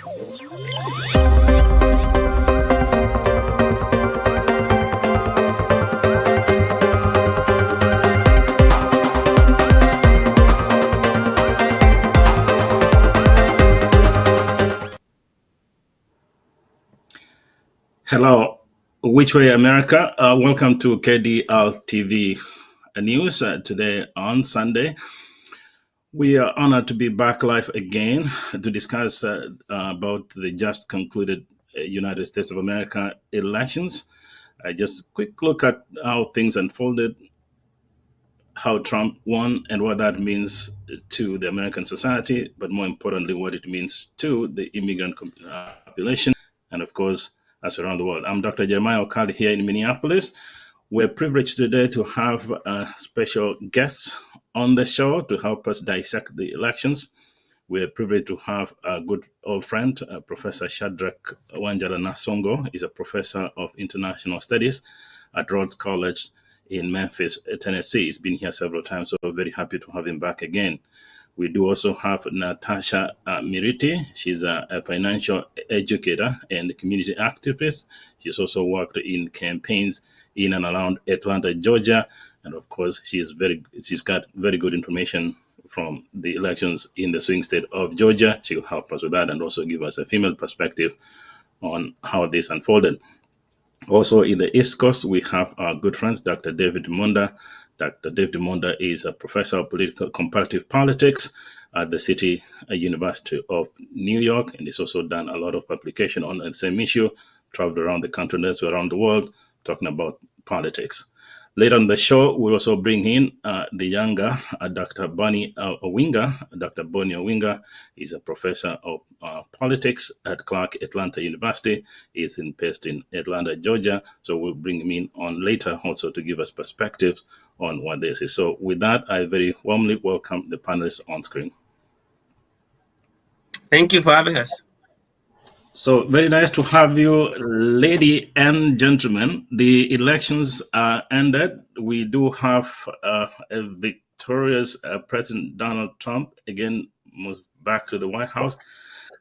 Hello, which way America? Welcome to KDRTV News today on Sunday. We are honored to be back live again to discuss about the just concluded United States of America elections. Just a quick look at how things unfolded, how Trump won, and what that means to the American society, but more importantly, what it means to the immigrant population, and of course, as around the world. I'm Dr. Jeremiah Okali here in Minneapolis. We're privileged today to have special guests on the show to help us dissect the elections. We're privileged to have a good old friend, Professor Shadrach Wanjala Nasongo. He's a professor of international studies at Rhodes College in Memphis, Tennessee. He's been here several times, so we're very happy to have him back again. We do also have Natasha Miriti. She's a financial educator and community activist. She's also worked in campaigns in and around Atlanta, Georgia. And of course, she's got very good information from the elections in the swing state of Georgia. She will help us with that and also give us a female perspective on how this unfolded. Also in the East Coast, we have our good friends, Dr. David Monda. Dr. David Monda is a professor of political comparative politics at the City University of New York, and he's also done a lot of publication on the same issue, traveled around the country and also around the world, talking about politics. Later on the show, we'll also bring in the younger Dr. Bonnie Owinga. Dr. Bonnie Owinga is a professor of politics at Clark Atlanta University. He's based in Atlanta, Georgia. So we'll bring him in on later also to give us perspectives on what this is. So with that, I very warmly welcome the panelists on screen. Thank you for having us. So very nice to have you, lady and gentlemen. The elections are ended. We do have a victorious President Donald Trump, again, moves back to the White House.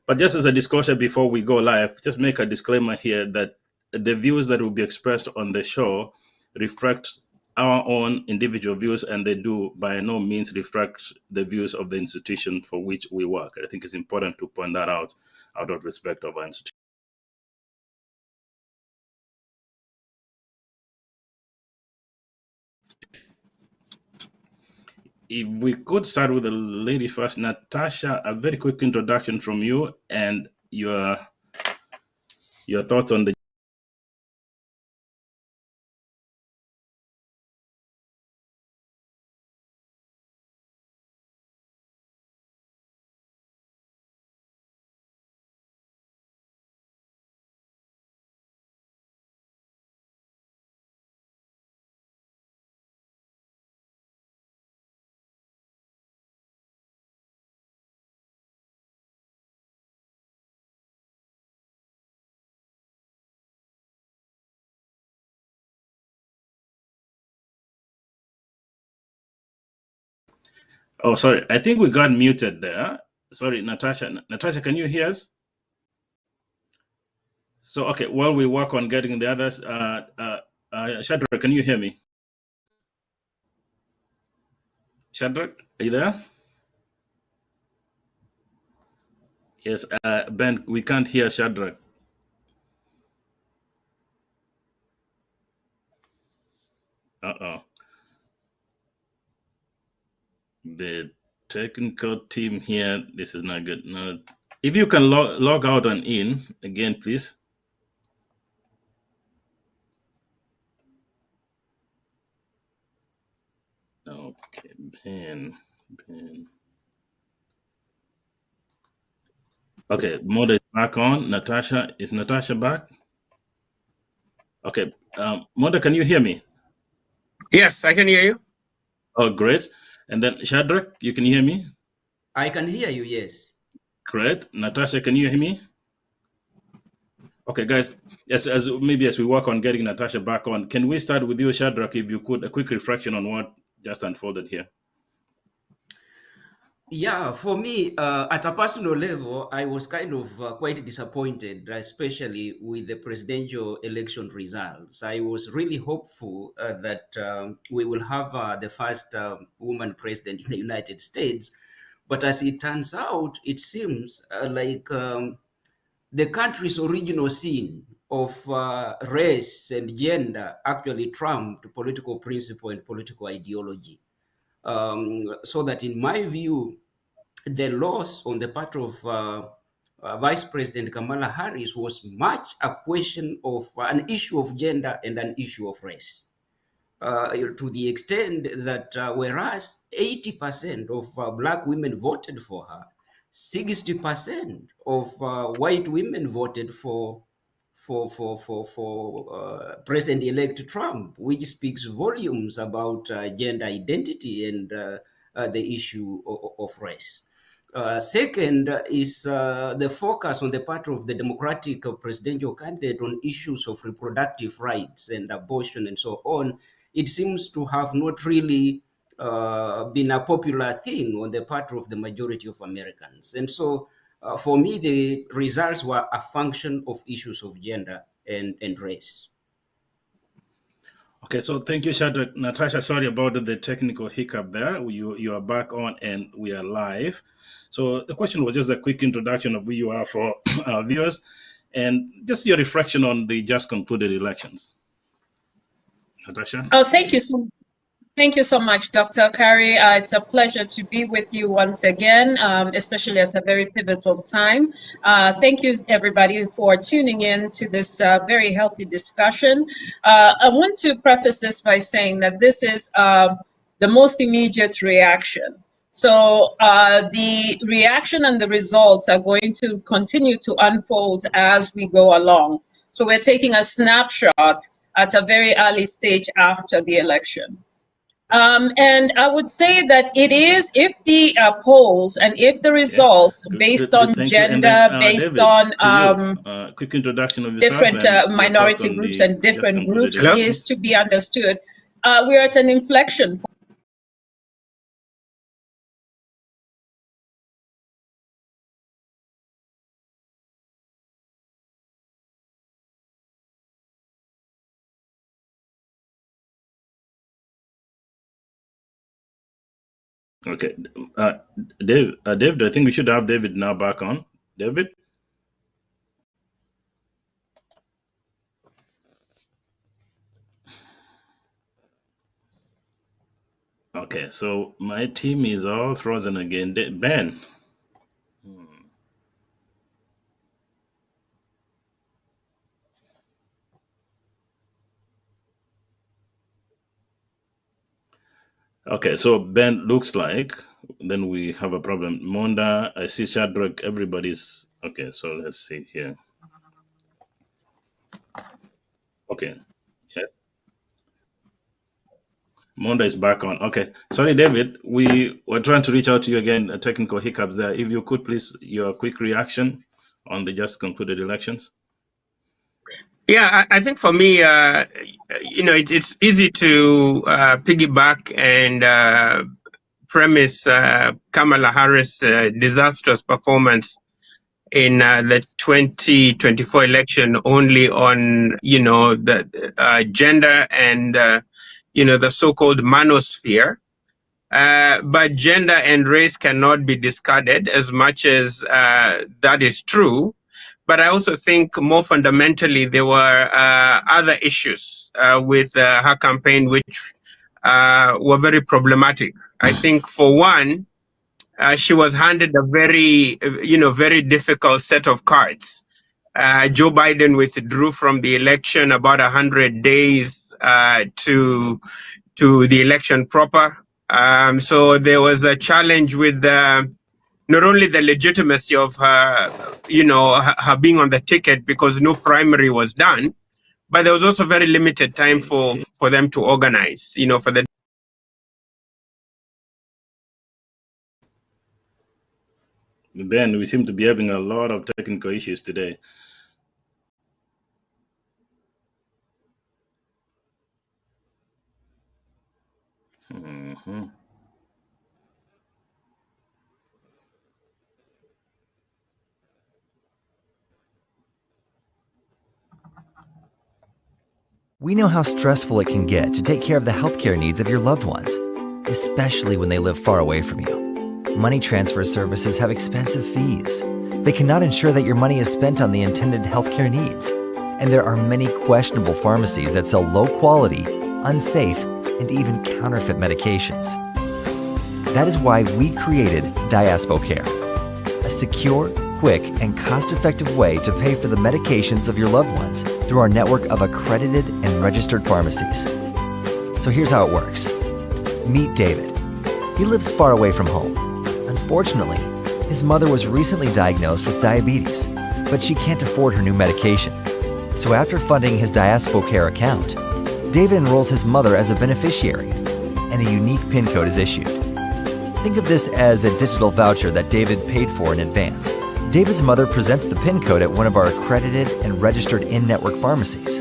But just as a disclosure before we go live, just make a disclaimer here that the views that will be expressed on the show reflect our own individual views, and they do by no means reflect the views of the institution for which we work. I think it's important to point that out of respect of our institution. If we could start with the lady first, Natasha, a very quick introduction from you and your thoughts on the. Oh, sorry. I think we got muted there. Sorry, Natasha. Natasha, can you hear us? So, okay, while we work on getting the others, Shadrach, can you hear me? Shadrach, are you there? Yes, Ben, we can't hear Shadrach. Uh-oh. The technical team here, this is not good. No. If you can log out and in again, please. Okay, Ben. Okay, Moda is back on. Natasha, is Natasha back? Okay, Moda, can you hear me? Yes, I can hear you. Oh, great. And then Shadrach, you can hear me? I can hear you, yes. Great. Natasha, can you hear me? Okay, guys, as we work on getting Natasha back on, can we start with you, Shadrach, if you could, a quick reflection on what just unfolded here? Yeah, for me, at a personal level, I was kind of quite disappointed, especially with the presidential election results. I was really hopeful that we will have the first woman president in the United States. But as it turns out, it seems like the country's original sin of race and gender actually trumped political principle and political ideology. So that, in my view, the loss on the part of Vice President Kamala Harris was much a question of an issue of gender and an issue of race. To the extent that whereas 80% of black women voted for her, 60% of white women voted for President-elect Trump, which speaks volumes about gender identity and the issue of race. Second is the focus on the part of the Democratic presidential candidate on issues of reproductive rights and abortion and so on. It seems to have not really been a popular thing on the part of the majority of Americans. And so, for me, the results were a function of issues of gender and race. Okay, so thank you, Shadrach. Natasha, sorry about the technical hiccup there. You are back on and we are live. So the question was just a quick introduction of who you are for our viewers and just your reflection on the just concluded elections. Natasha? Oh, thank you so much, Dr. Kari. It's a pleasure to be with you once again, especially at a very pivotal time. Thank you, everybody, for tuning in to this very healthy discussion. I want to preface this by saying that this is the most immediate reaction. So the reaction and the results are going to continue to unfold as we go along. So we're taking a snapshot at a very early stage after the election. And I would say that it is, if the polls and if the results based on Thank you. And then, gender, based David, on to you, quick introduction of yourself different and your thoughts minority on groups the and just different concluded groups Hello? is elections. to be understood. We're at an inflection. Okay. David, I think we should have David now back on. David? Okay, so my team is all frozen again. Ben. Okay, so Ben looks like then we have a problem. Monda, I see Shadrach, everybody's okay. So let's see here. Okay, yes, Monda is back on. Okay, sorry, David, we were trying to reach out to you again. Technical hiccups there. If you could please your quick reaction on the just concluded elections. Yeah, I think for me, it's easy to piggyback and premise Kamala Harris' disastrous performance in the 2024 election only on, the gender and, the so-called manosphere. But gender and race cannot be discarded as much as that is true. But I also think more fundamentally, there were other issues with her campaign which were very problematic. I think, for one, she was handed a very difficult set of cards. Joe Biden withdrew from the election about 100 days to the election proper. So there was a challenge with not only the legitimacy of her, her being on the ticket because no primary was done, but there was also very limited time for them to organize, for the. Ben, we seem to be having a lot of technical issues today. Mhm. We know how stressful it can get to take care of the healthcare needs of your loved ones, especially when they live far away from you. Money transfer services have expensive fees. They cannot ensure that your money is spent on the intended healthcare needs. And there are many questionable pharmacies that sell low quality, unsafe, and even counterfeit medications. That is why we created DiaspoCare, a secure, quick, and cost-effective way to pay for the medications of your loved ones through our network of accredited and registered pharmacies. So here's how it works. Meet David. He lives far away from home. Unfortunately, his mother was recently diagnosed with diabetes, but she can't afford her new medication. So after funding his DiaspoCare account, David enrolls his mother as a beneficiary, and a unique PIN code is issued. Think of this as a digital voucher that David paid for in advance. David's mother presents the PIN code at one of our accredited and registered in-network pharmacies.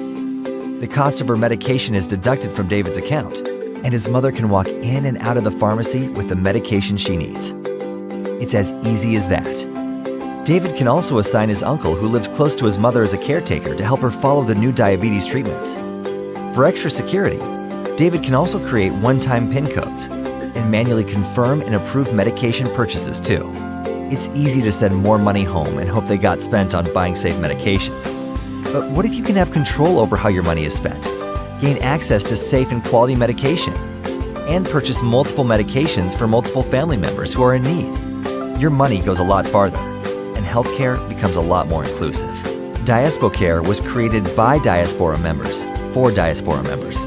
The cost of her medication is deducted from David's account, and his mother can walk in and out of the pharmacy with the medication she needs. It's as easy as that. David can also assign his uncle who lives close to his mother as a caretaker to help her follow the new diabetes treatments. For extra security, David can also create one-time PIN codes and manually confirm and approve medication purchases too. It's easy to send more money home and hope they got spent on buying safe medication. But what if you can have control over how your money is spent, gain access to safe and quality medication, and purchase multiple medications for multiple family members who are in need? Your money goes a lot farther, and healthcare becomes a lot more inclusive. DiaspoCare was created by diaspora members for diaspora members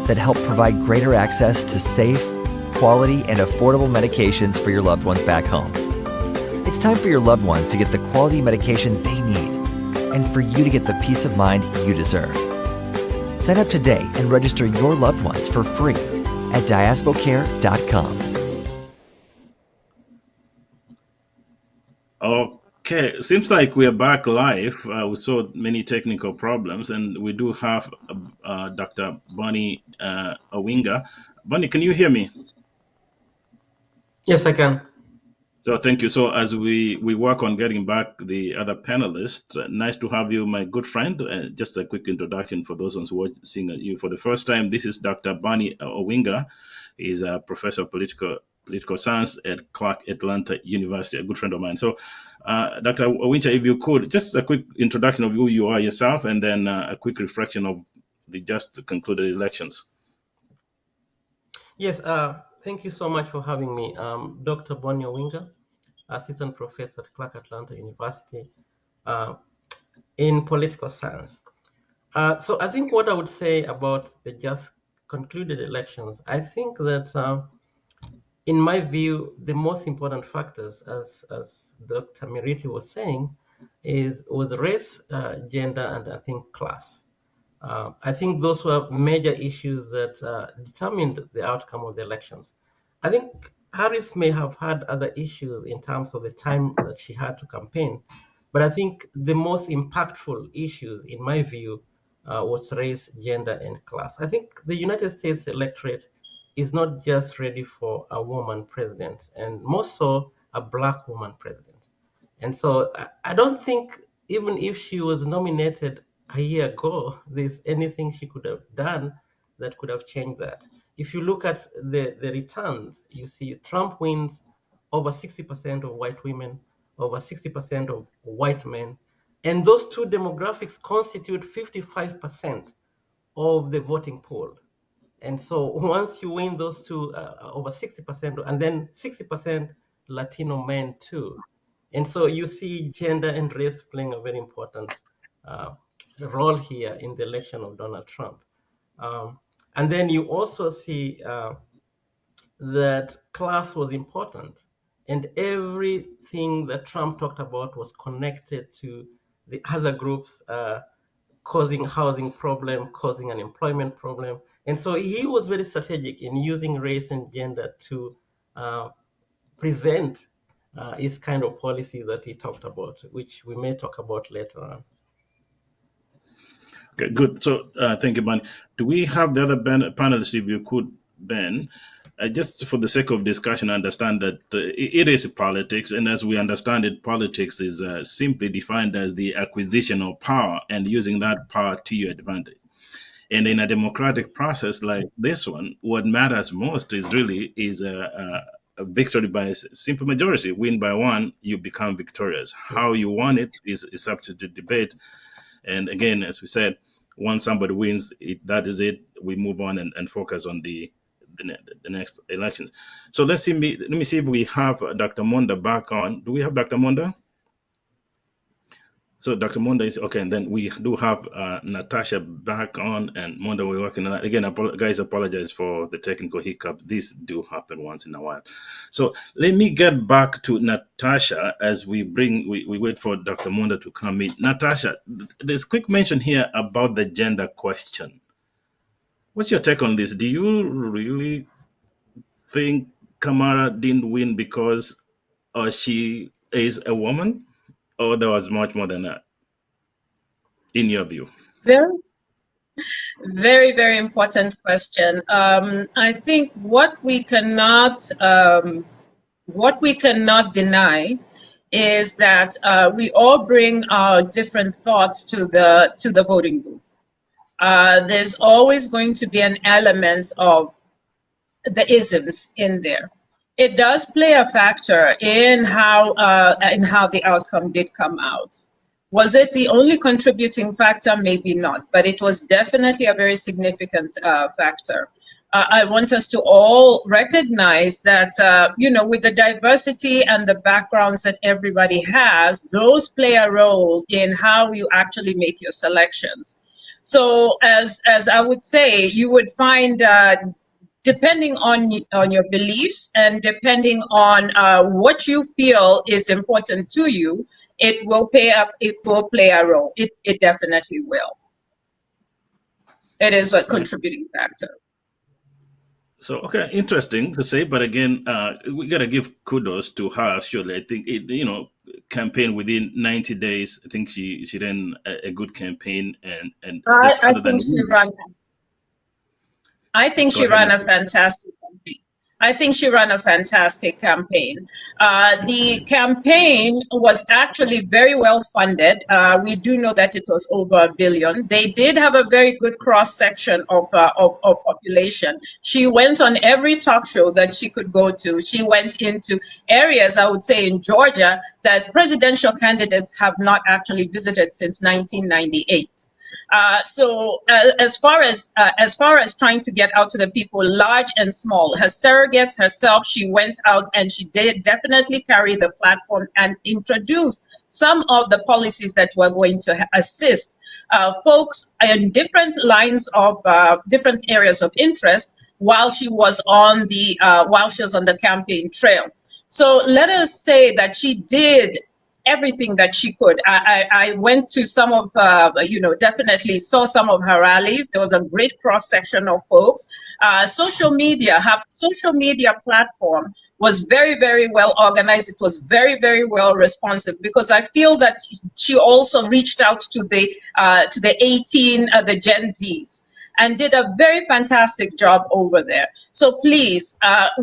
that help provide greater access to safe, quality, and affordable medications for your loved ones back home. It's time for your loved ones to get the quality medication they need, and for you to get the peace of mind you deserve. Sign up today and register your loved ones for free at diaspocare.com. Okay, seems like we are back live. We saw many technical problems, and we do have Dr. Bonnie Owinga. Bonnie, can you hear me? Yes, I can. So thank you. So as we work on getting back the other panelists, nice to have you, my good friend. Just a quick introduction for those ones who are seeing you for the first time. This is Dr. Bonnie Owinga. He's a professor of political science at Clark Atlanta University, a good friend of mine. So Dr. Owinga, if you could, just a quick introduction of who you are yourself, and then a quick reflection of the just concluded elections. Yes, thank you so much for having me. Dr. Bonnie Owinga, assistant professor at Clark Atlanta University in political science. So I think what I would say about the just concluded elections, I think that in my view, the most important factors, as Dr. Miriti was saying, was race, gender, and I think class. I think those were major issues that determined the outcome of the elections. I think Harris may have had other issues in terms of the time that she had to campaign, but I think the most impactful issues, in my view, was race, gender, and class. I think the United States electorate is not just ready for a woman president, and more so a Black woman president. And so I don't think, even if she was nominated a year ago, there's anything she could have done that could have changed that. If you look at the returns, you see Trump wins over 60% of white women, over 60% of white men. And those two demographics constitute 55% of the voting pool. And so once you win those two, over 60%, and then 60% Latino men too. And so you see gender and race playing a very important role here in the election of Donald Trump. And then you also see that class was important. And everything that Trump talked about was connected to the other groups, causing housing problem, causing an employment problem. And so he was very strategic in using race and gender to present his kind of policy that he talked about, which we may talk about later on. Okay, good. So thank you, Ben. Do we have the other panelists, if you could, Ben? Just for the sake of discussion, I understand that it is politics, and as we understand it, politics is simply defined as the acquisition of power and using that power to your advantage. And in a democratic process like this one, what matters most is really is a victory by a simple majority. Win by one, you become victorious. How you won it is up to the debate. And again, as we said, once somebody wins, that is it. We move on and focus on the next elections. So let me see if we have Dr. Monda back on. Do we have Dr. Monda? So Dr. Monda is okay, and then we do have Natasha back on, and Monda, we're working on that. Again, guys, apologize for the technical hiccups. These do happen once in a while. So let me get back to Natasha as we wait for Dr. Monda to come in. Natasha, there's a quick mention here about the gender question. What's your take on this? Do you really think Kamala didn't win because she is a woman, or there was much more than that, in your view? Very, very, very important question. I think what we cannot deny is that we all bring our different thoughts to the voting booth. There's always going to be an element of the isms in there. It does play a factor in how the outcome did come out. Was it the only contributing factor? Maybe not, but it was definitely a very significant factor. I want us to all recognize that, with the diversity and the backgrounds that everybody has, those play a role in how you actually make your selections. So as I would say, you would find depending on your beliefs and depending on what you feel is important to you, it will play a role. It definitely will. It is a contributing factor. So, okay, interesting to say, but again, we got to give kudos to her, surely. I think, campaign within 90 days, I think she ran a good campaign. And just I other than... I think she ran a fantastic campaign. The campaign was actually very well funded. We do know that it was over $1 billion. They did have a very good cross section of population. She went on every talk show that she could go to. She went into areas, I would say, in Georgia that presidential candidates have not actually visited since 1998. So as far as trying to get out to the people, large and small, her surrogates, herself, she went out and she did definitely carry the platform and introduce some of the policies that were going to assist folks in different lines of different areas of interest while she was on the campaign trail. So let us say that she did everything that she could. I went to some of, definitely saw some of her rallies. There was a great cross section of folks. Her social media platform was very, very well organized. It was very, very well responsive, because I feel that she also reached out to the the Gen Zs, and did a very fantastic job over there. So please,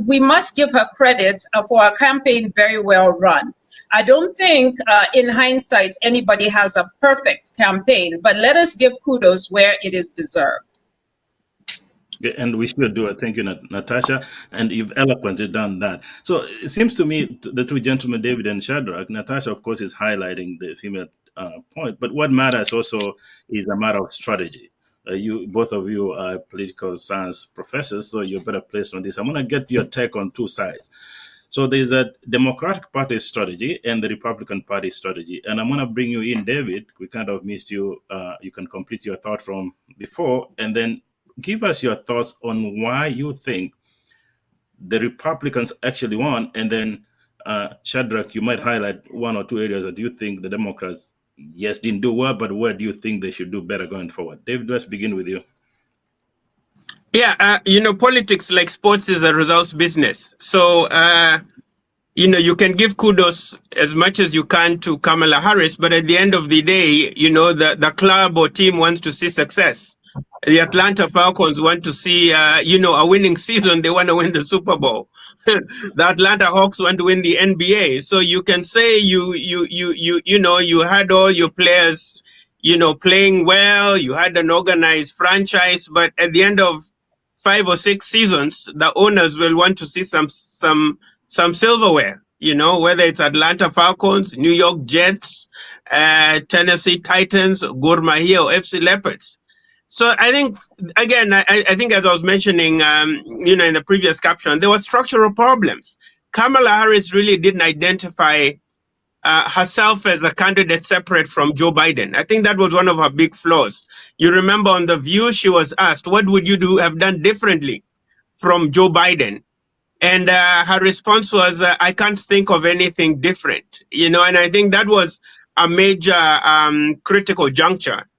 we must give her credit for a campaign very well run. I don't think in hindsight anybody has a perfect campaign, but let us give kudos where it is deserved. And we should do it. Thank you, Natasha. And you've eloquently done that. So it seems to me, the two gentlemen, David and Shadrach, Natasha, of course, is highlighting the female point. But what matters also is a matter of strategy. Both of you are political science professors, so you're better placed on this. I'm going to get your take on two sides. So there's a Democratic Party strategy and the Republican Party strategy. And I'm going to bring you in, David. We kind of missed you. You can complete your thought from before, and then give us your thoughts on why you think the Republicans actually won. And then, Shadrach, you might highlight one or two areas that you think the Democrats, yes, didn't do well, but where do you think they should do better going forward? David, let's begin with you. Yeah, politics, like sports, is a results business. So, you can give kudos as much as you can to Kamala Harris, but at the end of the day, the club or team wants to see success. The Atlanta Falcons want to see, a winning season. They want to win the Super Bowl. The Atlanta Hawks want to win the NBA. So you can say you had all your players, playing well. You had an organized franchise, but at the end of 5 or 6 seasons, the owners will want to see some silverware. Whether it's Atlanta Falcons, New York Jets, Tennessee Titans, Gor Mahia, or FC Leopards. So I think, again, I think as I was mentioning, in the previous caption, there were structural problems. Kamala Harris really didn't identify herself as a candidate separate from Joe Biden. I think that was one of her big flaws. You remember on The View, she was asked, what would you have done differently from Joe Biden? And her response was, I can't think of anything different. And I think that was a major critical juncture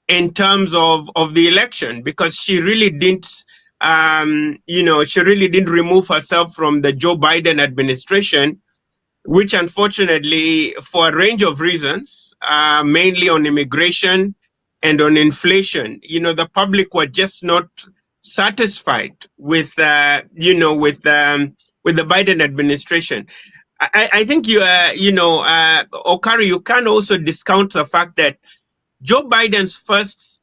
in terms of the election, because she really didn't, she really didn't remove herself from the Joe Biden administration, which unfortunately, for a range of reasons, mainly on immigration and on inflation, the public were just not satisfied with, with the Biden administration. I think Okari, you can also discount the fact that Joe Biden's first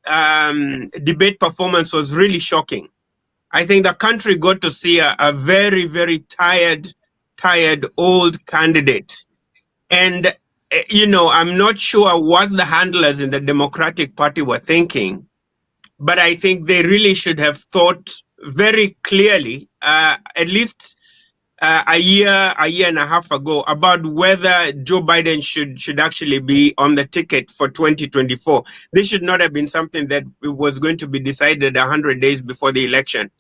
debate performance was really shocking. I think the country got to see a very, very tired old candidate. And, I'm not sure what the handlers in the Democratic Party were thinking, but I think they really should have thought very clearly, at least a year and a half ago, about whether Joe Biden should actually be on the ticket for 2024. This should not have been something that was going to be decided 100 days before the election.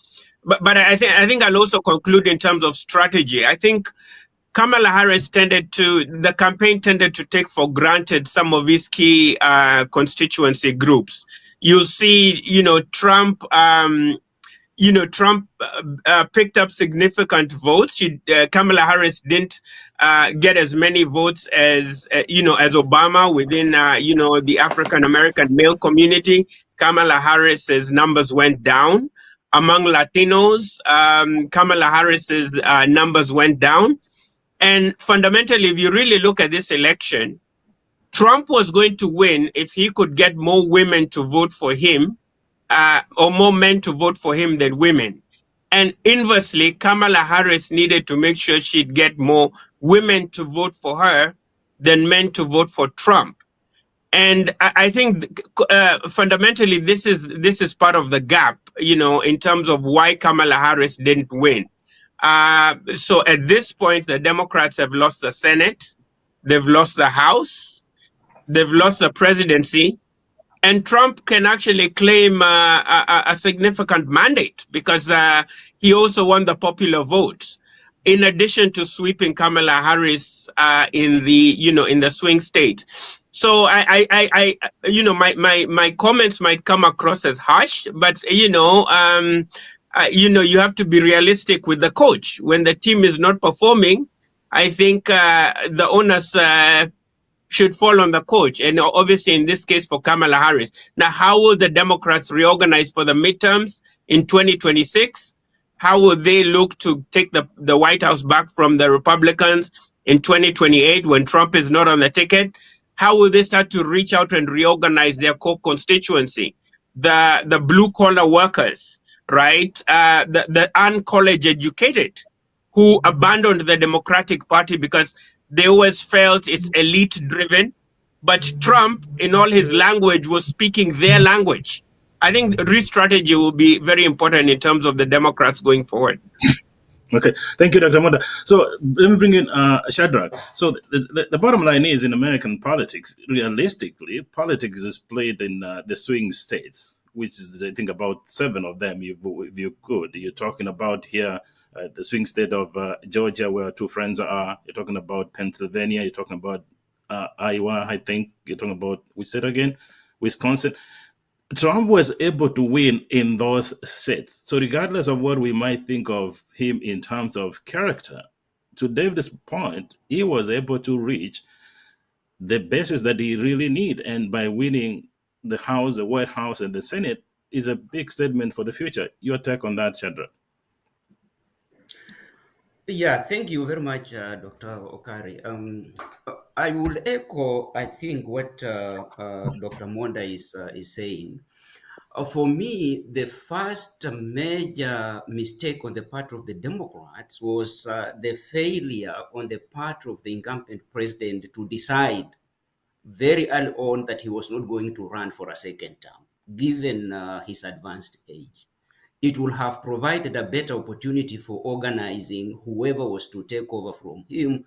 But I think I'll also conclude in terms of strategy. I think Kamala Harris the campaign tended to take for granted some of his key constituency groups. You'll see, Trump. Trump picked up significant votes. Kamala Harris didn't get as many votes as as Obama within the African American male community. Kamala Harris's numbers went down. Among Latinos, Kamala Harris's numbers went down. And fundamentally, if you really look at this election, Trump was going to win if he could get more women to vote for him, or more men to vote for him than women. And inversely, Kamala Harris needed to make sure she'd get more women to vote for her than men to vote for Trump. And I think fundamentally, this is part of the gap, in terms of why Kamala Harris didn't win. So at this point, the Democrats have lost the Senate, they've lost the House, they've lost the presidency, and Trump can actually claim a significant mandate because he also won the popular vote, in addition to sweeping Kamala Harris in the swing state. So my comments might come across as harsh, but you have to be realistic with the coach. When the team is not performing, I think the owners should fall on the coach. And obviously, in this case, for Kamala Harris. Now, how will the Democrats reorganize for the midterms in 2026? How will they look to take the White House back from the Republicans in 2028 when Trump is not on the ticket? How will they start to reach out and reorganize their core constituency, the blue-collar workers, right? The uncollege educated who abandoned the Democratic Party because they always felt it's elite-driven. But Trump, in all his language, was speaking their language. I think re-strategy will be very important in terms of the Democrats going forward. Okay, thank you, Dr. Moda. So let me bring in Shadrach. So the bottom line is, in American politics, realistically, politics is played in the swing states, which is, I think, about 7 of them, if you could. You're talking about here the swing state of Georgia, where 2 friends are. You're talking about Pennsylvania. You're talking about Iowa, I think. You're talking about, which state again? Wisconsin. Trump was able to win in those states. So regardless of what we might think of him in terms of character, to David's point, he was able to reach the basis that he really need. And by winning the House, the White House, and the Senate is a big statement for the future. Your take on that, Shadrach? Yeah, thank you very much, Dr. Okari. I will echo, I think, what Dr. Monda is saying. For me, the first major mistake on the part of the Democrats was the failure on the part of the incumbent president to decide very early on that he was not going to run for a second term, given his advanced age. It would have provided a better opportunity for organizing whoever was to take over from him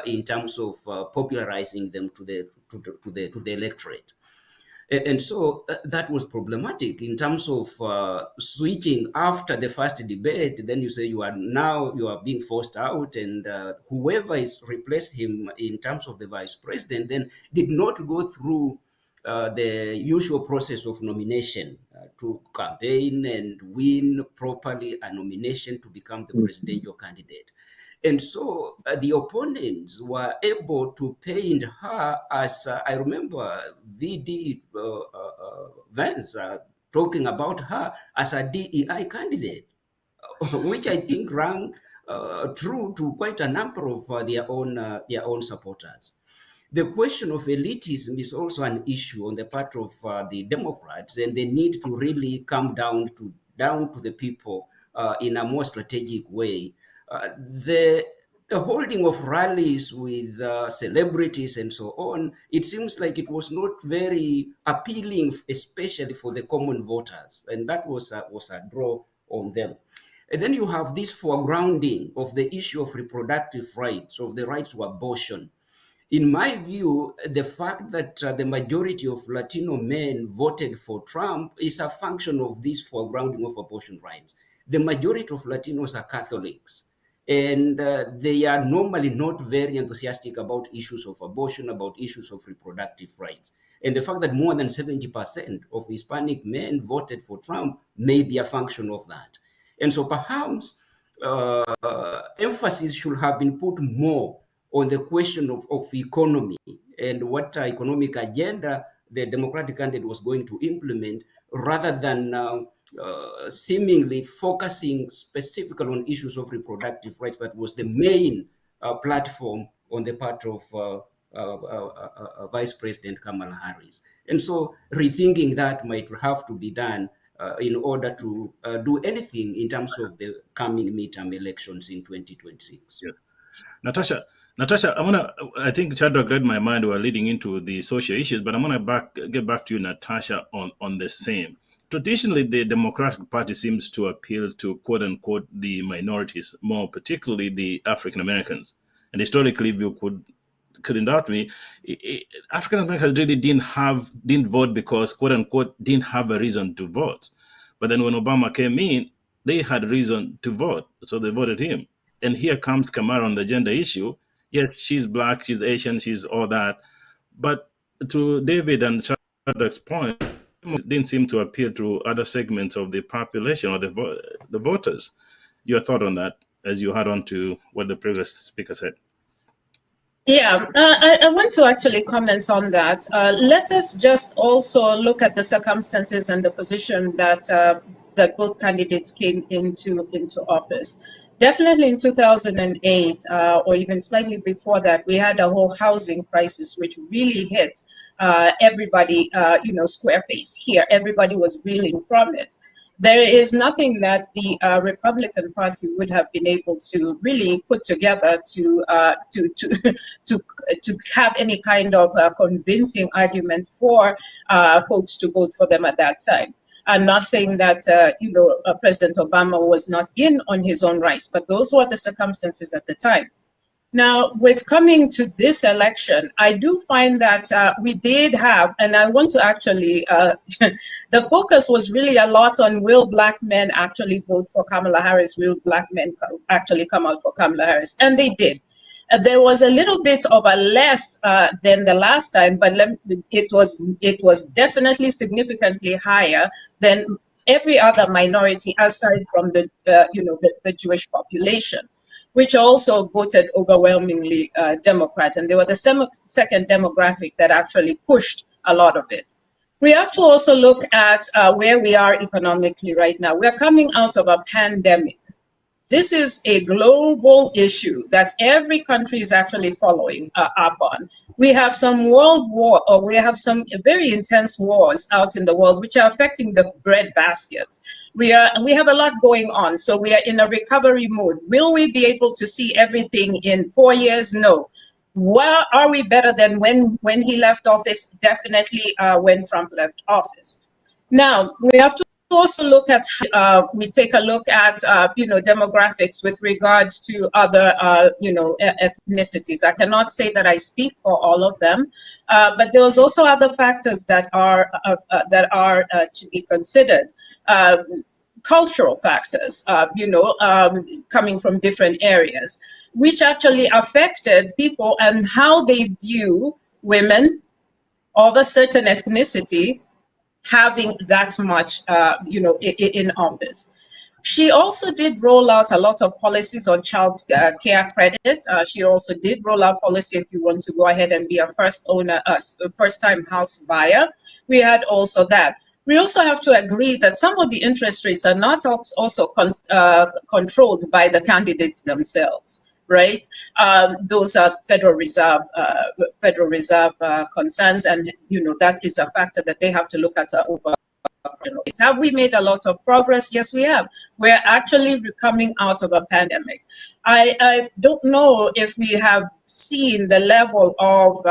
in terms of popularizing them to the electorate. And so that was problematic in terms of switching after the first debate. Then you say you are being forced out, and whoever is replaced him in terms of the vice president then did not go through the usual process of nomination to campaign and win properly a nomination to become the presidential candidate. And so the opponents were able to paint her as, I remember VD Vance talking about her as a DEI candidate, which I think rang true to quite a number of their own supporters. The question of elitism is also an issue on the part of the Democrats, and they need to really come down to the people in a more strategic way. The holding of rallies with celebrities and so on, it seems like it was not very appealing, especially for the common voters, and that was a draw on them. And then you have this foregrounding of the issue of reproductive rights, of the right to abortion. In my view, the fact that the majority of Latino men voted for Trump is a function of this foregrounding of abortion rights. The majority of Latinos are Catholics, and they are normally not very enthusiastic about issues of abortion, about issues of reproductive rights. And the fact that more than 70% of Hispanic men voted for Trump may be a function of that. And so perhaps emphasis should have been put more on the question of economy and what economic agenda the Democratic candidate was going to implement, rather than seemingly focusing specifically on issues of reproductive rights. That was the main platform on the part of Vice President Kamala Harris. And so rethinking that might have to be done in order to do anything in terms of the coming midterm elections in 2026. Yes. Natasha, I think Shadrach read my mind. We're leading into the social issues, but I'm gonna get back to you, Natasha, on the same. Traditionally, the Democratic Party seems to appeal to quote unquote the minorities, more particularly the African Americans. And historically, if you could indulge me, African Americans really didn't vote because quote unquote didn't have a reason to vote. But then when Obama came in, they had reason to vote, so they voted him. And here comes Kamala on the gender issue. Yes, she's black, she's Asian, she's all that. But to David and Shadrach's point, it didn't seem to appeal to other segments of the population or the voters. Your thought on that, as you head on to what the previous speaker said? Yeah, I want to actually comment on that. Let us just also look at the circumstances and the position that both candidates came into office. Definitely in 2008, or even slightly before that, we had a whole housing crisis which really hit everybody, square face here. Everybody was reeling from it. There is nothing that the Republican Party would have been able to really put together to to have any kind of convincing argument for folks to vote for them at that time. I'm not saying that President Obama was not in on his own rights, but those were the circumstances at the time. Now, with coming to this election, I do find that we did have, and I want to actually, the focus was really a lot on will black men actually vote for Kamala Harris? Will black men actually come out for Kamala Harris? And they did. There was a little bit of a less than the last time, but it was definitely significantly higher than every other minority aside from the Jewish population, which also voted overwhelmingly Democrat. And they were the second demographic that actually pushed a lot of it. We have to also look at where we are economically right now. We're coming out of a pandemic. This is a global issue that every country is actually following up on. We have some world war, or we have some very intense wars out in the world, which are affecting the bread basket. We have a lot going on, so we are in a recovery mode. Will we be able to see everything in 4 years? No. Well, are we better than when he left office? Definitely when Trump left office. Now we have to also look at we take a look at demographics with regards to other ethnicities. I cannot say that I speak for all of them, but there's also other factors that are to be considered. Cultural factors, coming from different areas, which actually affected people and how they view women of a certain ethnicity having that much, in office. She also did roll out a lot of policies on child care credit. She also did roll out policy if you want to go ahead and be a first-time house buyer. We had also that. We also have to agree that some of the interest rates are not also controlled by the candidates themselves, right? Those are Federal Reserve concerns, and that is a factor that they have to look at over. Have we made a lot of progress? Yes, we have. We're actually coming out of a pandemic. I don't know if we have seen the level of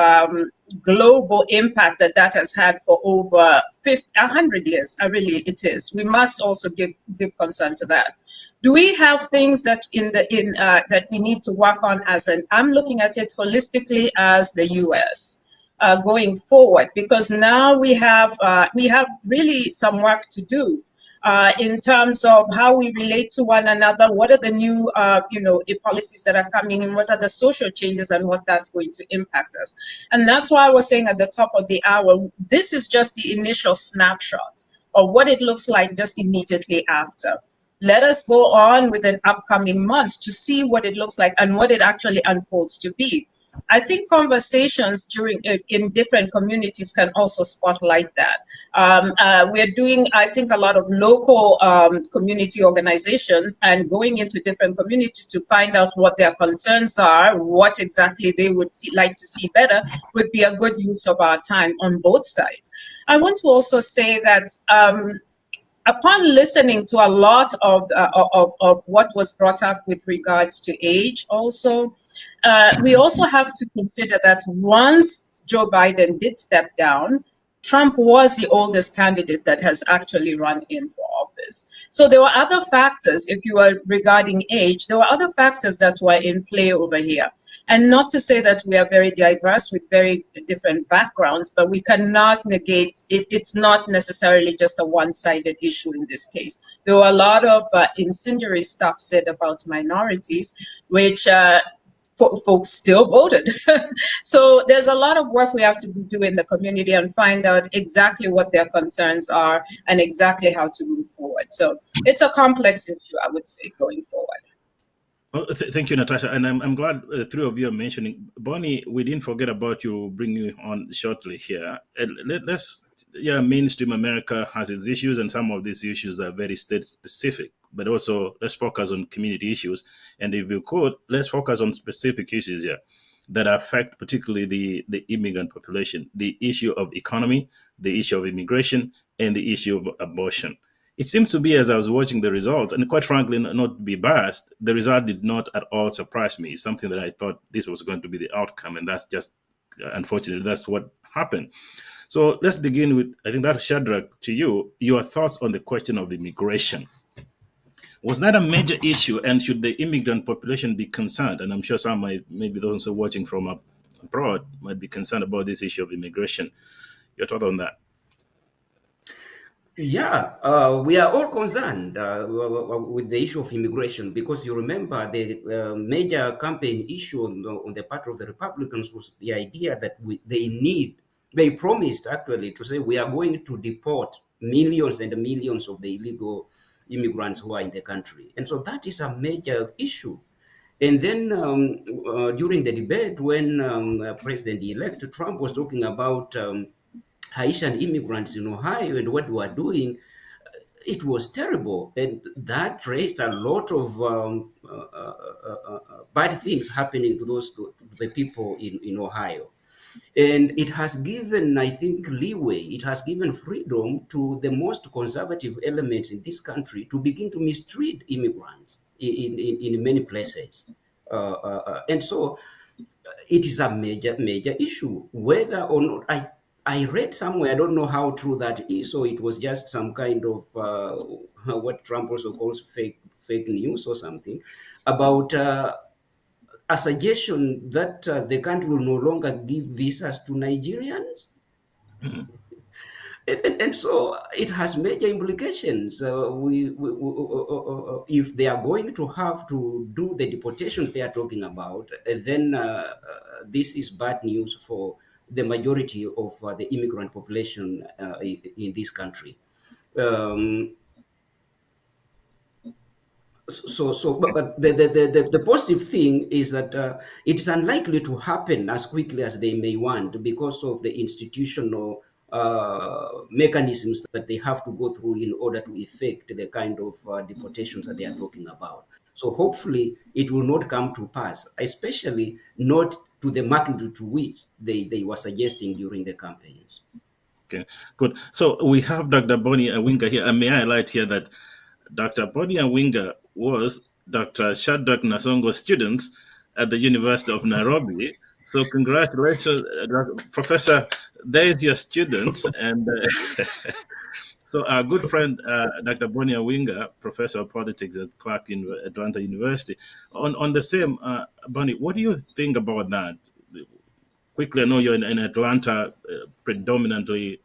global impact that has had for over 100 years. It is. We must also give concern to that. Do we have things that that we need to work on I'm looking at it holistically as the U.S. Going forward, because now we have really some work to do in terms of how we relate to one another. What are the new policies that are coming in? What are the social changes and what that's going to impact us? And that's why I was saying at the top of the hour, this is just the initial snapshot of what it looks like just immediately after. Let us go on with the upcoming months to see what it looks like and what it actually unfolds to be. I think conversations in different communities can also spotlight that. We're doing, I think, a lot of local community organizations and going into different communities to find out what their concerns are, what exactly they would like to see better would be a good use of our time on both sides. I want to also say that upon listening to a lot of what was brought up with regards to age also, we also have to consider that once Joe Biden did step down, Trump was the oldest candidate that has actually run in for office. So there were other factors, if you were regarding age, there were other factors that were in play over here. And not to say that we are very diverse with very different backgrounds, but we cannot negate it. It's not necessarily just a one-sided issue in this case. There were a lot of incendiary stuff said about minorities, which folks still voted. So there's a lot of work we have to do in the community and find out exactly what their concerns are and exactly how to move forward. So it's a complex issue, I would say, going forward. Oh, thank you, Natasha. And I'm glad three of you are mentioning. Bonnie, we didn't forget about you, bring you on shortly here. Mainstream America has its issues, and some of these issues are very state specific. But also, let's focus on community issues. And if you could, let's focus on specific issues here that affect particularly the immigrant population, the issue of economy, the issue of immigration, and the issue of abortion. It seems to be, as I was watching the results, and quite frankly, not to be biased, the result did not at all surprise me. It's something that I thought this was going to be the outcome, and that's just, unfortunately, that's what happened. So let's begin with, I think that's Shadrach, to you, your thoughts on the question of immigration. Was that a major issue, and should the immigrant population be concerned? And I'm sure some maybe those who are watching from abroad might be concerned about this issue of immigration. Your thought on that? Yeah, we are all concerned with the issue of immigration, because you remember the major campaign issue on the part of the Republicans was the idea that they promised actually to say we are going to deport millions and millions of the illegal immigrants who are in the country. And so that is a major issue. And then during the debate, when President-elect Trump was talking about Haitian immigrants in Ohio and what they were doing, it was terrible, and that raised a lot of bad things happening to to the people in Ohio. And it has given, I think, leeway, it has given freedom to the most conservative elements in this country to begin to mistreat immigrants in many places. And so it is a major issue, whether or not I read somewhere, I don't know how true that is, so it was just some kind of what Trump also calls fake news or something, about a suggestion that the country will no longer give visas to Nigerians. And so it has major implications. If they are going to have to do the deportations they are talking about, then this is bad news for the majority of the immigrant population in this country. But the positive thing is that it's unlikely to happen as quickly as they may want because of the institutional mechanisms that they have to go through in order to effect the kind of deportations that they are talking about. So hopefully it will not come to pass, especially not to the magnitude to which they were suggesting during the campaigns. Okay, good. So we have Dr. Bonnie Awinga here, and may I highlight here that Dr. Bonnie Awinga was Dr. Shadrach Nasongo's student at the University of Nairobi. So congratulations, Professor. There is your student. And so our good friend, Dr. Bonnie Awinga, Professor of Politics at Clark in Atlanta University. On the same, Bonnie, what do you think about that? Quickly, I know you're in Atlanta, predominantly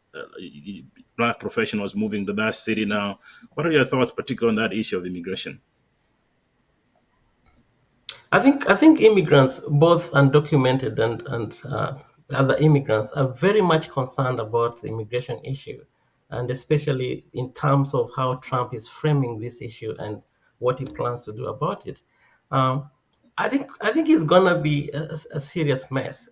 Black professionals moving to that city now. What are your thoughts, particularly on that issue of immigration? I think immigrants, both undocumented and other immigrants, are very much concerned about the immigration issue, and especially in terms of how Trump is framing this issue and what he plans to do about it. I think it's gonna be a serious mess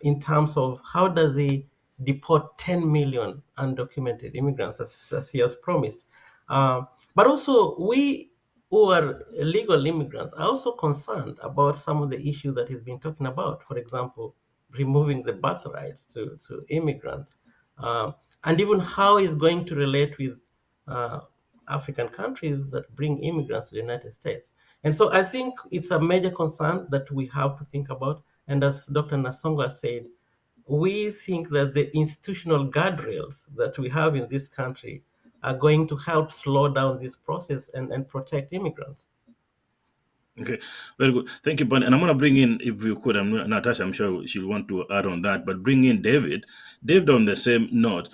in terms of how does he deport 10 million undocumented immigrants as he has promised. But also we who are illegal immigrants are also concerned about some of the issues that he's been talking about. For example, removing the birthright to immigrants, and even how he's going to relate with African countries that bring immigrants to the United States. And so I think it's a major concern that we have to think about. And as Dr. Nasongo said, we think that the institutional guardrails that we have in this country are going to help slow down this process and protect immigrants. Okay, very good. Thank you, Bonnie. And I'm going to bring in, if you could, Natasha, I'm sure she'll want to add on that, but bring in David. David, on the same note,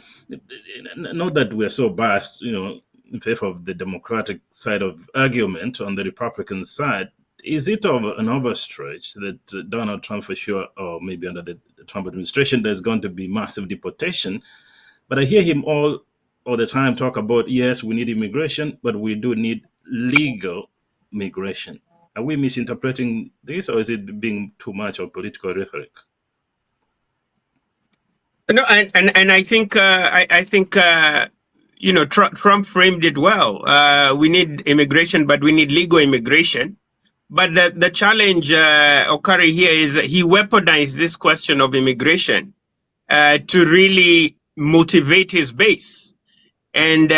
not that we're so biased, in favor of the Democratic side of argument on the Republican side. Is it an overstretch that Donald Trump, for sure, or maybe under the Trump administration, there's going to be massive deportation? But I hear him all the time talk about, yes, we need immigration, but we do need legal migration. Are we misinterpreting this, or is it being too much of political rhetoric? No, and I think Trump framed it well. We need immigration, but we need legal immigration. But the challenge, Okari, here is that he weaponized this question of immigration to really motivate his base. And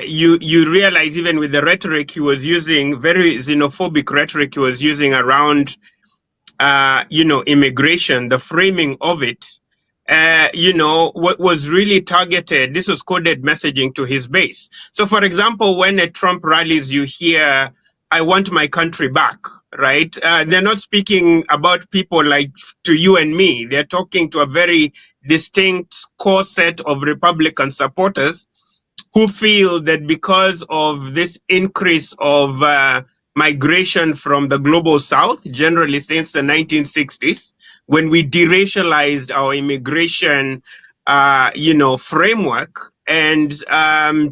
you realize even with the rhetoric he was using, very xenophobic rhetoric he was using around, immigration, the framing of it, what was really targeted, this was coded messaging to his base. So, for example, when at Trump rallies, you hear, I want my country back, right? They're not speaking about people like to you and me. They're talking to a very distinct core set of Republican supporters who feel that because of this increase of migration from the global south, generally since the 1960s, when we deracialized our immigration, framework, and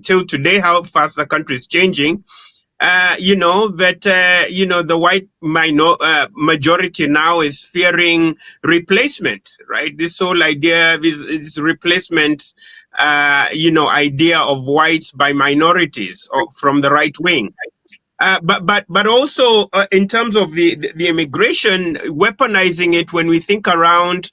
till today, how fast the country is changing, the white majority now is fearing replacement, right? This whole idea is replacement, idea of whites by minorities or from the right wing. But also in terms of the immigration, weaponizing it when we think around,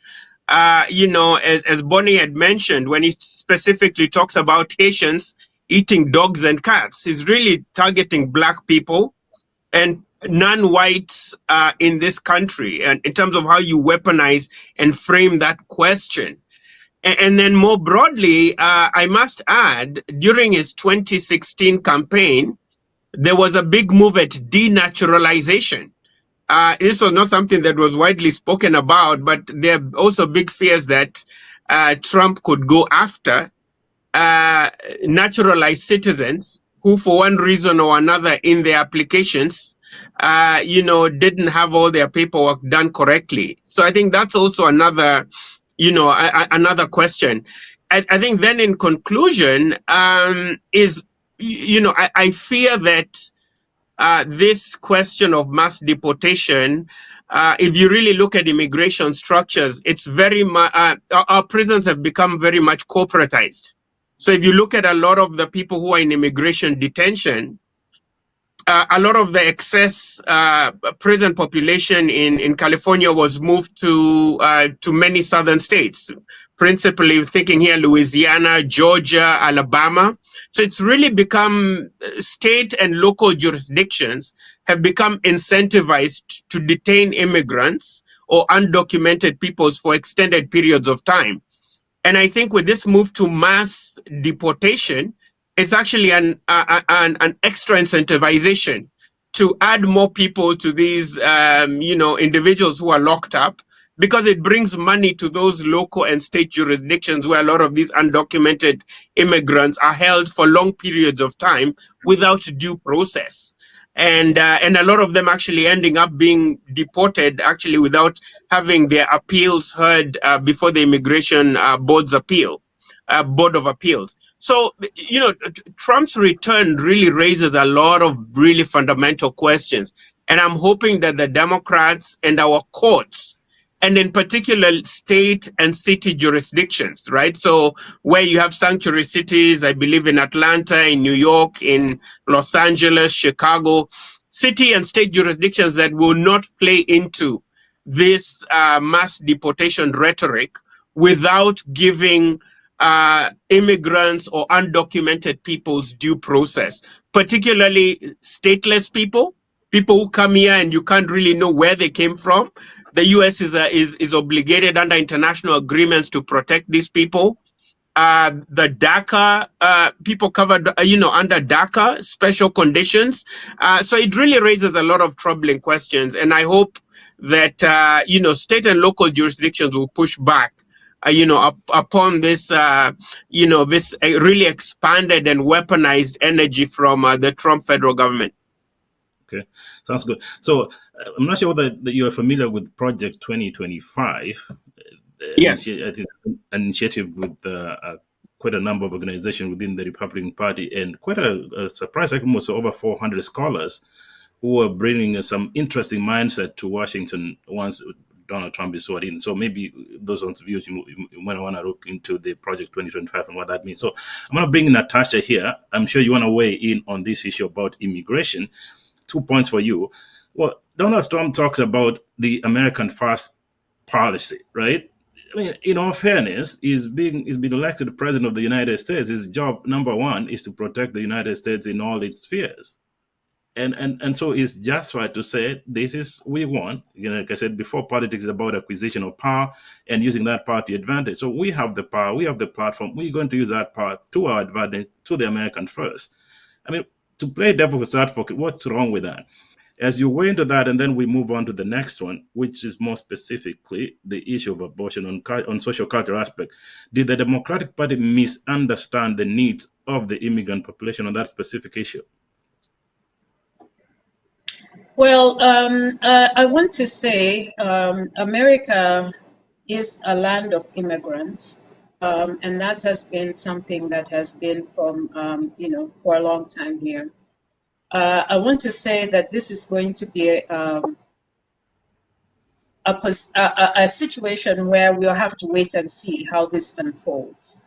as Bonnie had mentioned, when he specifically talks about Haitians eating dogs and cats, he's really targeting Black people and non-whites in this country, and in terms of how you weaponize and frame that question. And then more broadly, I must add, during his 2016 campaign, there was a big move at denaturalization. This was not something that was widely spoken about, but there are also big fears that Trump could go after naturalized citizens who, for one reason or another, in their applications, didn't have all their paperwork done correctly. So I think that's also another, another question. I think then, in conclusion, I fear that this question of mass deportation, if you really look at immigration structures, it's very much, our prisons have become very much corporatized. So if you look at a lot of the people who are in immigration detention, a lot of the excess prison population in California was moved to many southern states, principally thinking here Louisiana, Georgia, Alabama. So it's really become state and local jurisdictions have become incentivized to detain immigrants or undocumented peoples for extended periods of time. And I think with this move to mass deportation, it's actually an extra incentivization to add more people to these, individuals who are locked up, because it brings money to those local and state jurisdictions where a lot of these undocumented immigrants are held for long periods of time without due process. And a lot of them actually ending up being deported actually without having their appeals heard before the immigration board of appeals. So, Trump's return really raises a lot of really fundamental questions. And I'm hoping that the Democrats and our courts, and in particular state and city jurisdictions, right? So where you have sanctuary cities, I believe in Atlanta, in New York, in Los Angeles, Chicago, city and state jurisdictions that will not play into this mass deportation rhetoric without giving immigrants or undocumented people's due process, particularly stateless people who come here and you can't really know where they came from. The U.S. is obligated under international agreements to protect these people. The DACA people covered, under DACA special conditions. So it really raises a lot of troubling questions, and I hope that state and local jurisdictions will push back, upon this, this really expanded and weaponized energy from the Trump federal government. Okay, sounds good. So I'm not sure whether you are familiar with Project 2025. Yes. I think an initiative with quite a number of organizations within the Republican Party, and quite a surprise, like almost over 400 scholars who are bringing some interesting mindset to Washington once Donald Trump is sworn in. So maybe those of you might want to look into the Project 2025 and what that means. So I'm going to bring in Natasha here. I'm sure you want to weigh in on this issue about immigration. 2 points for you. Well, Donald Trump talks about the American First policy, right? I mean, in all fairness, he's been elected president of the United States. His job, number one, is to protect the United States in all its spheres. And so it's just right to say, this is we want. Like I said before, politics is about acquisition of power and using that power to advantage. So we have the power, we have the platform. We're going to use that power to our advantage, to the American first. I mean, to play devil's advocate, what's wrong with that? As you weigh into that, and then we move on to the next one, which is more specifically the issue of abortion on social cultural aspect. Did the Democratic Party misunderstand the needs of the immigrant population on that specific issue? Well, I want to say America is a land of immigrants. And that has been something that has been from, for a long time here. I want to say that this is going to be a situation where we'll have to wait and see how this unfolds.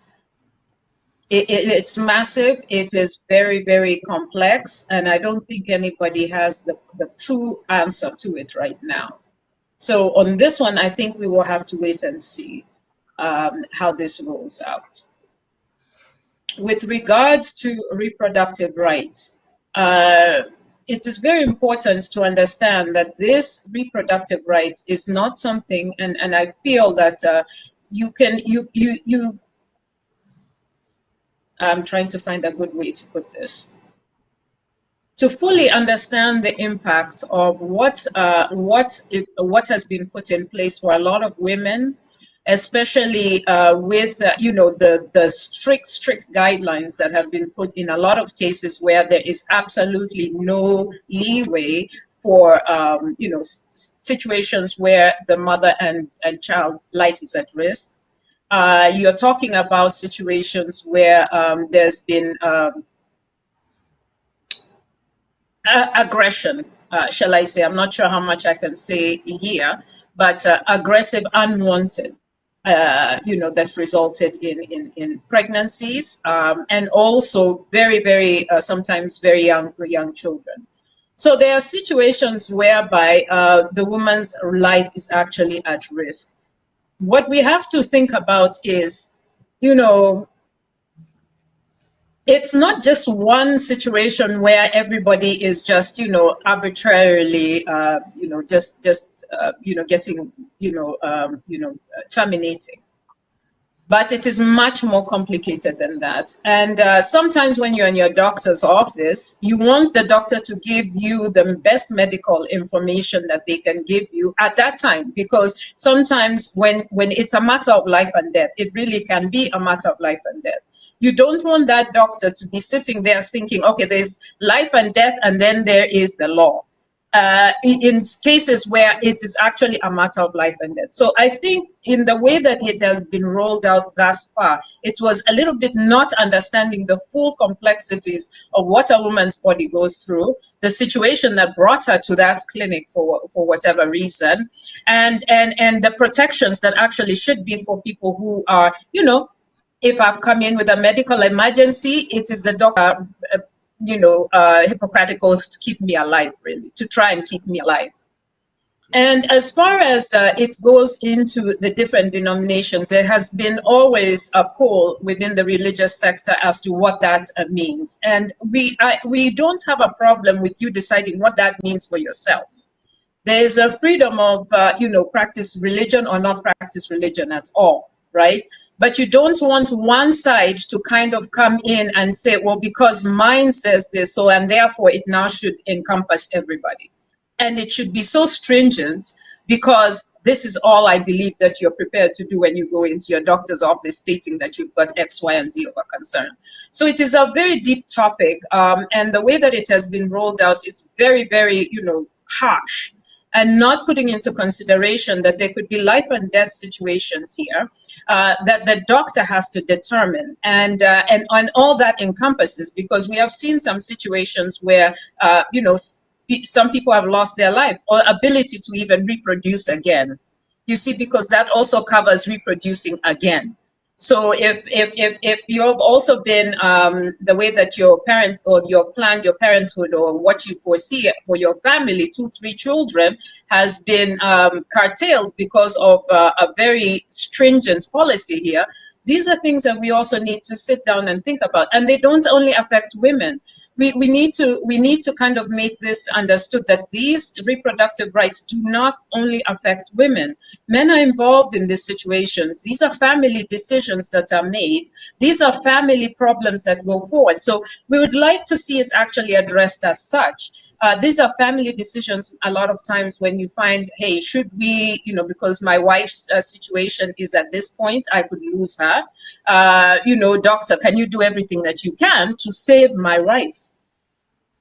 It's massive. It is very, very complex, and I don't think anybody has the true answer to it right now. So on this one, I think we will have to wait and see how this rolls out. With regards to reproductive rights, it is very important to understand that this reproductive right is not something, and I feel that I'm trying to find a good way to put this. To fully understand the impact of what has been put in place for a lot of women, especially with the strict guidelines that have been put in a lot of cases where there is absolutely no leeway for situations where the mother and child life is at risk. You're talking about situations where there's been aggression, shall I say. I'm not sure how much I can say here, but aggressive, unwanted, that resulted in pregnancies, and also very, very, sometimes very young children. So there are situations whereby the woman's life is actually at risk. What we have to think about is, it's not just one situation where everybody is just, arbitrarily, getting, terminating. But it is much more complicated than that. And sometimes when you're in your doctor's office, you want the doctor to give you the best medical information that they can give you at that time, because sometimes when it's a matter of life and death, it really can be a matter of life and death. You don't want that doctor to be sitting there thinking, okay, there's life and death, and then there is the law. In cases where it is actually a matter of life and death. So I think in the way that it has been rolled out thus far, it was a little bit not understanding the full complexities of what a woman's body goes through, the situation that brought her to that clinic for whatever reason, and the protections that actually should be for people who are, if I've come in with a medical emergency, it is the doctor, Hippocratic oath to keep me alive, really, to try and keep me alive. And as far as it goes into the different denominations, there has been always a poll within the religious sector as to what that means. And we don't have a problem with you deciding what that means for yourself. There is a freedom of, practice religion or not practice religion at all, right? But you don't want one side to kind of come in and say, well, because mine says this, so and therefore it now should encompass everybody. And it should be so stringent because this is all I believe that you're prepared to do when you go into your doctor's office stating that you've got X, Y, and Z of a concern. So it is a very deep topic. And the way that it has been rolled out is very, very, harsh, and not putting into consideration that there could be life and death situations here that the doctor has to determine, and all that encompasses, because we have seen some situations where some people have lost their life or ability to even reproduce again. You see, because that also covers reproducing again. So if you've also been the way that your parent or your planned your parenthood or what you foresee for your family, 2-3 children, has been curtailed because of a very stringent policy here, these are things that we also need to sit down and think about. And they don't only affect women. We need to kind of make this understood that these reproductive rights do not only affect women. Men are involved in these situations. These are family decisions that are made. These are family problems that go forward. So we would like to see it actually addressed as such. These are family decisions a lot of times when you find, hey, should we, because my wife's situation is at this point, I could lose her. Doctor, can you do everything that you can to save my wife?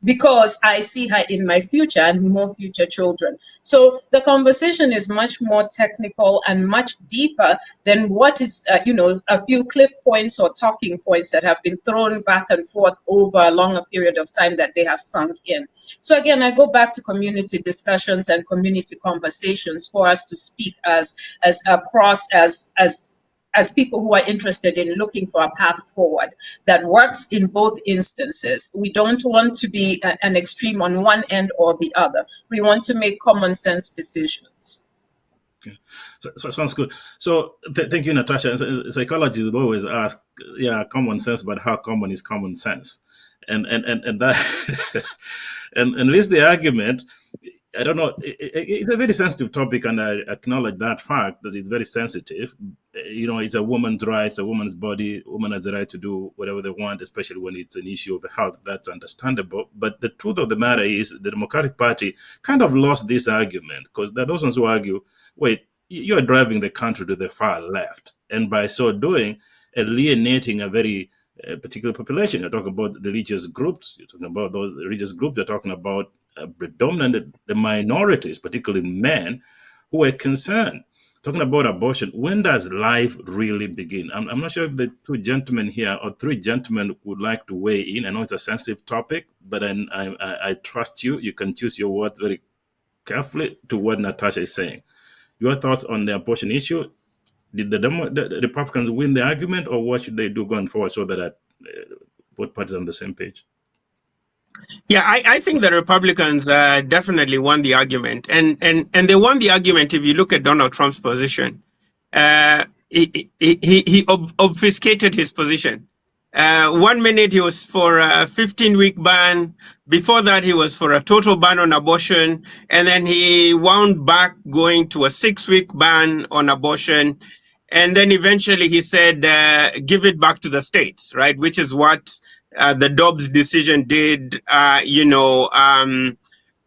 Because I see her in my future and more future children. So the conversation is much more technical and much deeper than what is, a few cliff points or talking points that have been thrown back and forth over a longer period of time that they have sunk in. So again, I go back to community discussions and community conversations for us to speak as across as as people who are interested in looking for a path forward that works in both instances. We don't want to be an extreme on one end or the other. We want to make common sense decisions. Okay. So sounds good. So thank you, Natasha. Psychologists would always ask, yeah, common sense, but how common is common sense? And that and at least the argument, I don't know, it's a very sensitive topic, and I acknowledge that fact that it's very sensitive. You know, it's a woman's rights, a woman's body. A woman has the right to do whatever they want, especially when it's an issue of health. That's understandable. But the truth of the matter is the Democratic Party kind of lost this argument, because there are those ones who argue, wait, you're driving the country to the far left. And by so doing, alienating a very particular population. You're talking about religious groups. You're talking about those religious groups. You're talking about predominant the minorities, particularly men, who are concerned. Talking about abortion, when does life really begin? I'm not sure if the two gentlemen here or three gentlemen would like to weigh in. I know it's a sensitive topic, but I trust you. You can choose your words very carefully to what Natasha is saying. Your thoughts on the abortion issue? Did the Republicans win the argument, or what should they do going forward so that both parties are on the same page? Yeah, I think the Republicans definitely won the argument, and they won the argument. If you look at Donald Trump's position, he obfuscated his position. 1 minute he was for a 15-week ban. Before that, he was for a total ban on abortion. And then he wound back going to a 6-week ban on abortion. And then eventually he said, give it back to the states, right? Which is what the Dobbs decision did,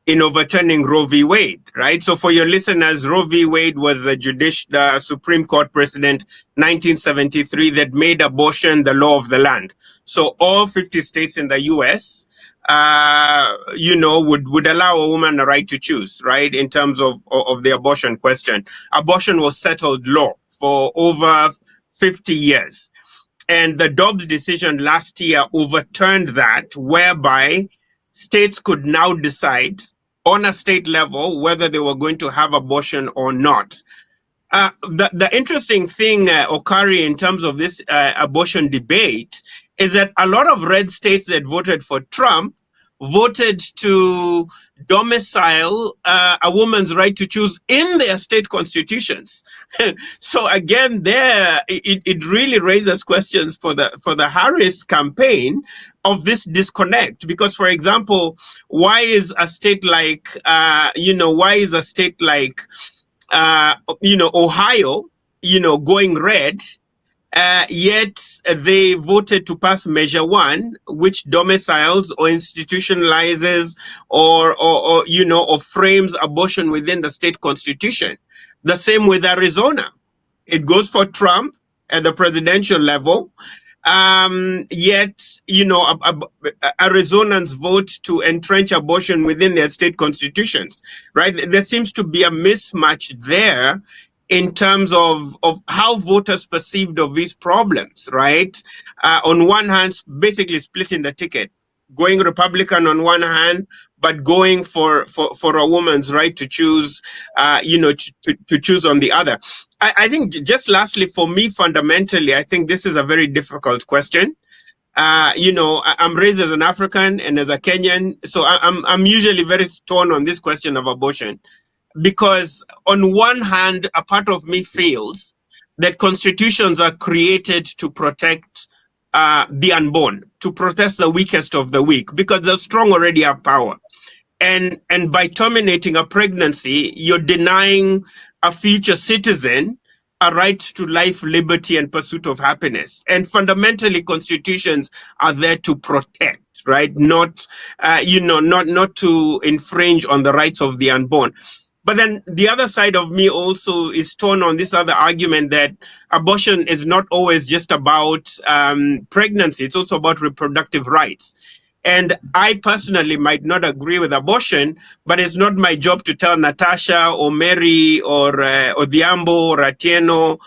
in overturning Roe v. Wade, right? So for your listeners, Roe v. Wade was the Supreme Court precedent, 1973, that made abortion the law of the land. So all 50 states in the U.S., would allow a woman a right to choose, right? In terms of the abortion question. Abortion was settled law for over 50 years. And the Dobbs decision last year overturned that, whereby states could now decide on a state level whether they were going to have abortion or not. The interesting thing, Okari, in terms of this abortion debate, is that a lot of red states that voted for Trump voted to domicile a woman's right to choose in their state constitutions. So again, it really raises questions for the Harris campaign of this disconnect. Because, for example, why is a state like Ohio, going red? Yet they voted to pass Measure 1, which domiciles or institutionalizes or frames abortion within the state constitution. The same with Arizona. It goes for Trump at the presidential level. Yet, Arizonans vote to entrench abortion within their state constitutions, right? There seems to be a mismatch there in terms of how voters perceived of these problems, right? On one hand, basically splitting the ticket, going Republican on one hand, but going for a woman's right to choose, to choose on the other. I think just lastly, for me, fundamentally, I think this is a very difficult question. I'm raised as an African and as a Kenyan, so I'm usually very torn on this question of abortion. Because on one hand, a part of me feels that constitutions are created to protect the unborn, to protect the weakest of the weak, because the strong already have power. And by terminating a pregnancy, you're denying a future citizen a right to life, liberty, and pursuit of happiness. And fundamentally, constitutions are there to protect, right? Not to infringe on the rights of the unborn. But then the other side of me also is torn on this other argument that abortion is not always just about pregnancy. It's also about reproductive rights. And I personally might not agree with abortion, but it's not my job to tell Natasha or Mary or Odhiambo or Atieno,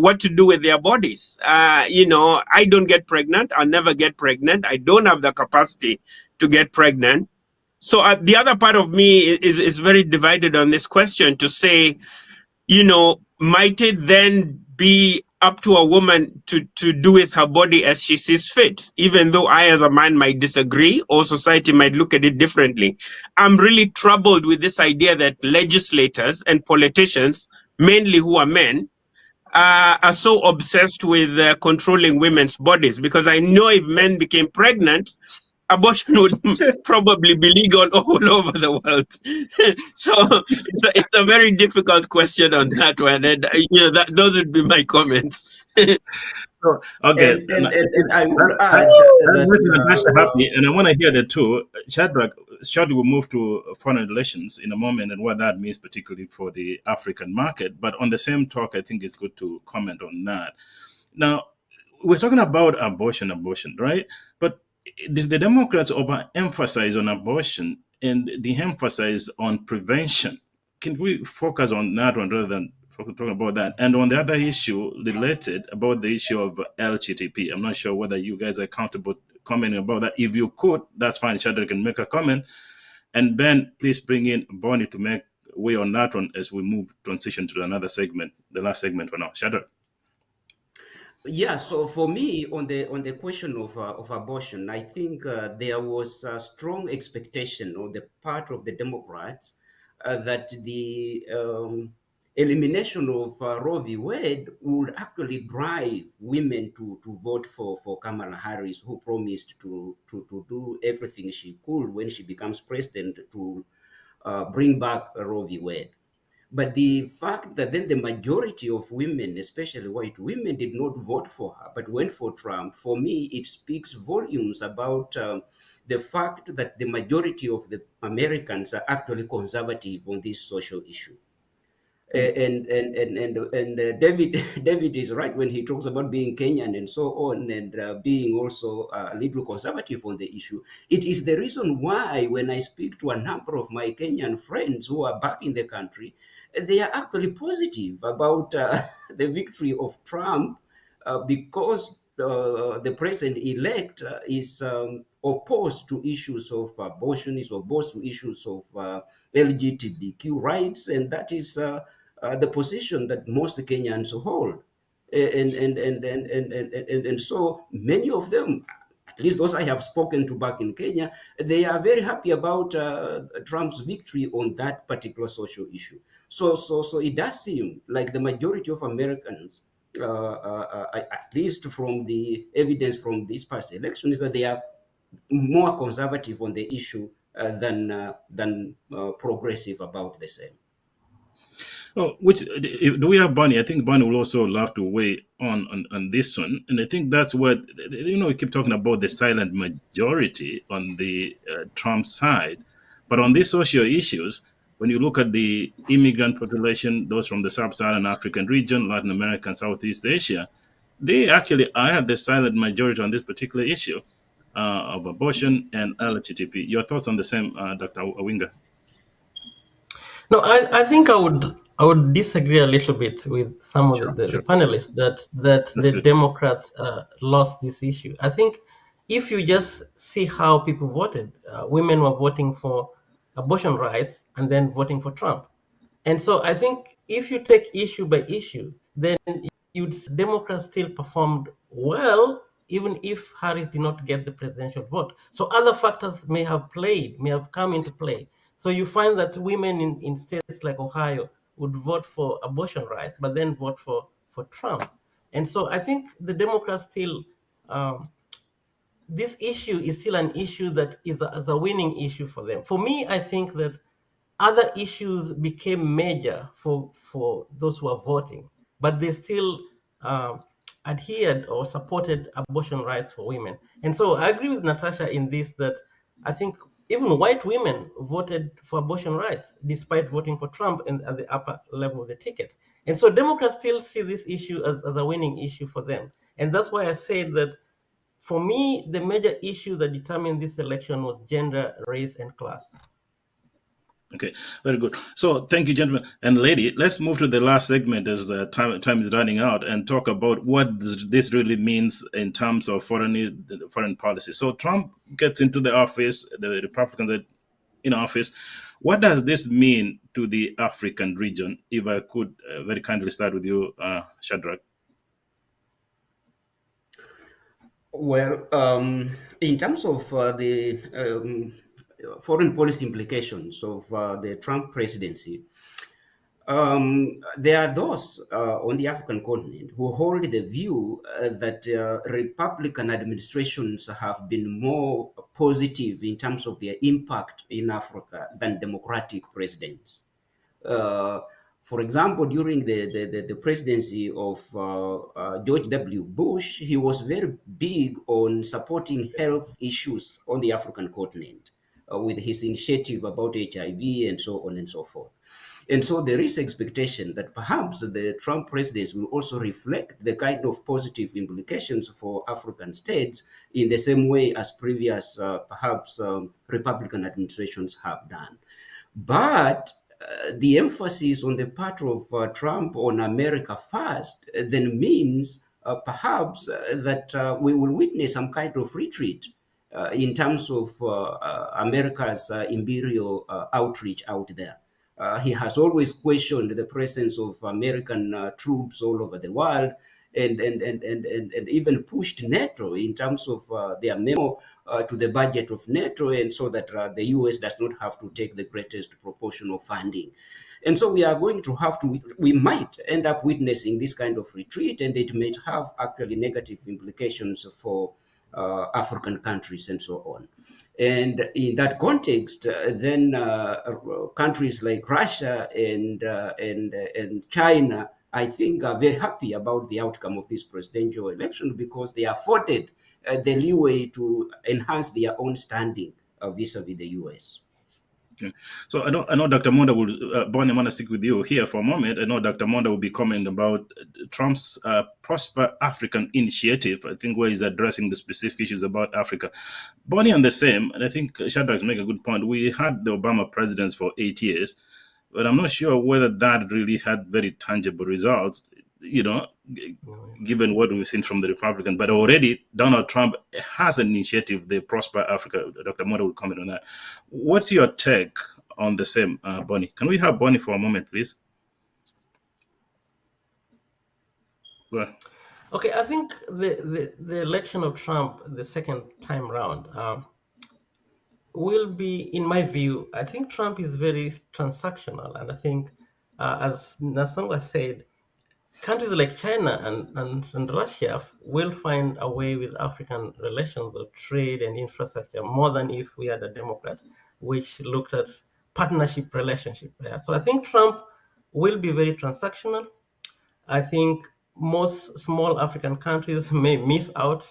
what to do with their bodies. I don't get pregnant. I'll never get pregnant. I don't have the capacity to get pregnant. So the other part of me is very divided on this question to say, might it then be up to a woman to do with her body as she sees fit, even though I as a man might disagree or society might look at it differently. I'm really troubled with this idea that legislators and politicians, mainly who are men, are so obsessed with controlling women's bodies, because I know if men became pregnant, abortion would probably be legal all over the world. So it's a very difficult question on that one, and those would be my comments. So, okay, And I will I, add I'm that making Natasha happy, and I want to hear the two. Shadrach, will move to foreign relations in a moment and what that means, particularly for the African market. But on the same talk, I think it's good to comment on that. Now, we're talking about abortion, right? But the Democrats overemphasize on abortion and de-emphasize on prevention. Can we focus on that one rather than talking about that? And on the other issue related about the issue of LGTB, I'm not sure whether you guys are comfortable commenting about that. If you could, that's fine. Shadrach can make a comment. And Ben, please bring in Bonnie to make way on that one as we move transition to another segment, the last segment for now. Shadrach. Yeah, so for me, on the question of abortion, I think there was a strong expectation on the part of the Democrats that the elimination of Roe v. Wade would actually drive women to vote for Kamala Harris, who promised to do everything she could when she becomes president to bring back Roe v. Wade. But the fact that then the majority of women, especially white women, did not vote for her, but went for Trump, for me, it speaks volumes about the fact that the majority of the Americans are actually conservative on this social issue. And David David is right when he talks about being Kenyan and so on, and being also a little conservative on the issue. It is the reason why when I speak to a number of my Kenyan friends who are back in the country, they are actually positive about the victory of Trump, because the president-elect is opposed to issues of abortion, is opposed to issues of LGBTQ rights, and that is the position that most Kenyans hold. And so many of them, at least those I have spoken to back in Kenya, they are very happy about Trump's victory on that particular social issue. So it does seem like the majority of Americans, at least from the evidence from this past election, is that they are more conservative on the issue than progressive about the same. Oh, which do we have Bonnie? I think Bonnie will also love to weigh on this one, and I think that's what we keep talking about the silent majority on the Trump side, but on these social issues, when you look at the immigrant population, those from the sub-Saharan African region, Latin America, and Southeast Asia, they actually are the silent majority on this particular issue of abortion and LGTB. Your thoughts on the same, Dr. Awinga? No, I think I would disagree a little bit with some of the panelists that the good. Democrats lost this issue. I think if you just see how people voted, women were voting for abortion rights and then voting for Trump. And so I think if you take issue by issue, then Democrats still performed well, even if Harris did not get the presidential vote. So other factors may have come into play. So you find that women in states like Ohio would vote for abortion rights, but then vote for Trump. And so I think the Democrats still, this issue is still an issue that is a winning issue for them. For me, I think that other issues became major for those who are voting, but they still adhered or supported abortion rights for women. And so I agree with Natasha in this, that I think even white women voted for abortion rights despite voting for Trump at the upper level of the ticket. And so Democrats still see this issue as a winning issue for them. And that's why I said that for me, the major issue that determined this election was gender, race, and class. Okay, very good. So thank you, gentlemen and lady. Let's move to the last segment as time is running out and talk about what this really means in terms of foreign policy. So Trump gets into the office, the Republicans are in office. What does this mean to the African region? If I could very kindly start with you, Shadrach. Well, in terms of the foreign policy implications of the Trump presidency, there are those on the African continent who hold the view that Republican administrations have been more positive in terms of their impact in Africa than Democratic presidents. For example, during the presidency of George W. Bush, he was very big on supporting health issues on the African continent with his initiative about HIV and so on and so forth. And so there is expectation that perhaps the Trump presidency will also reflect the kind of positive implications for African states in the same way as previous, perhaps Republican administrations have done. But the emphasis on the part of Trump on America first then means perhaps that we will witness some kind of retreat in terms of America's imperial outreach out there. He has always questioned the presence of American troops all over the world, and even pushed NATO in terms of their memo to the budget of NATO, and so that the US does not have to take the greatest proportion of funding. And so we are going to have to, we might end up witnessing this kind of retreat, and it may have actually negative implications for African countries and so on. And in that context, then countries like Russia and China, I think, are very happy about the outcome of this presidential election because they are afforded the leeway to enhance their own standing vis-a-vis the US. Okay. So I know Dr. Monda will, Bonnie, I want to stick with you here for a moment. I know Dr. Monda will be commenting about Trump's Prosper African initiative, I think, where he's addressing the specific issues about Africa. Bonnie on the same, and I think Shadrach make a good point. We had the Obama presidents for 8 years, but I'm not sure whether that really had very tangible results, given what we've seen from the Republican. But already Donald Trump has an initiative, the Prosper Africa. Dr. Monda will comment on that. What's your take on the same, Bonnie? Can we have Bonnie for a moment, please? Well, okay, I think the election of Trump the second time round will be, in my view, I think Trump is very transactional. And I think, as Nasonga said, countries like China and Russia will find a way with African relations of trade and infrastructure more than if we had a Democrat, which looked at partnership relationship. Yeah? So I think Trump will be very transactional. I think most small African countries may miss out,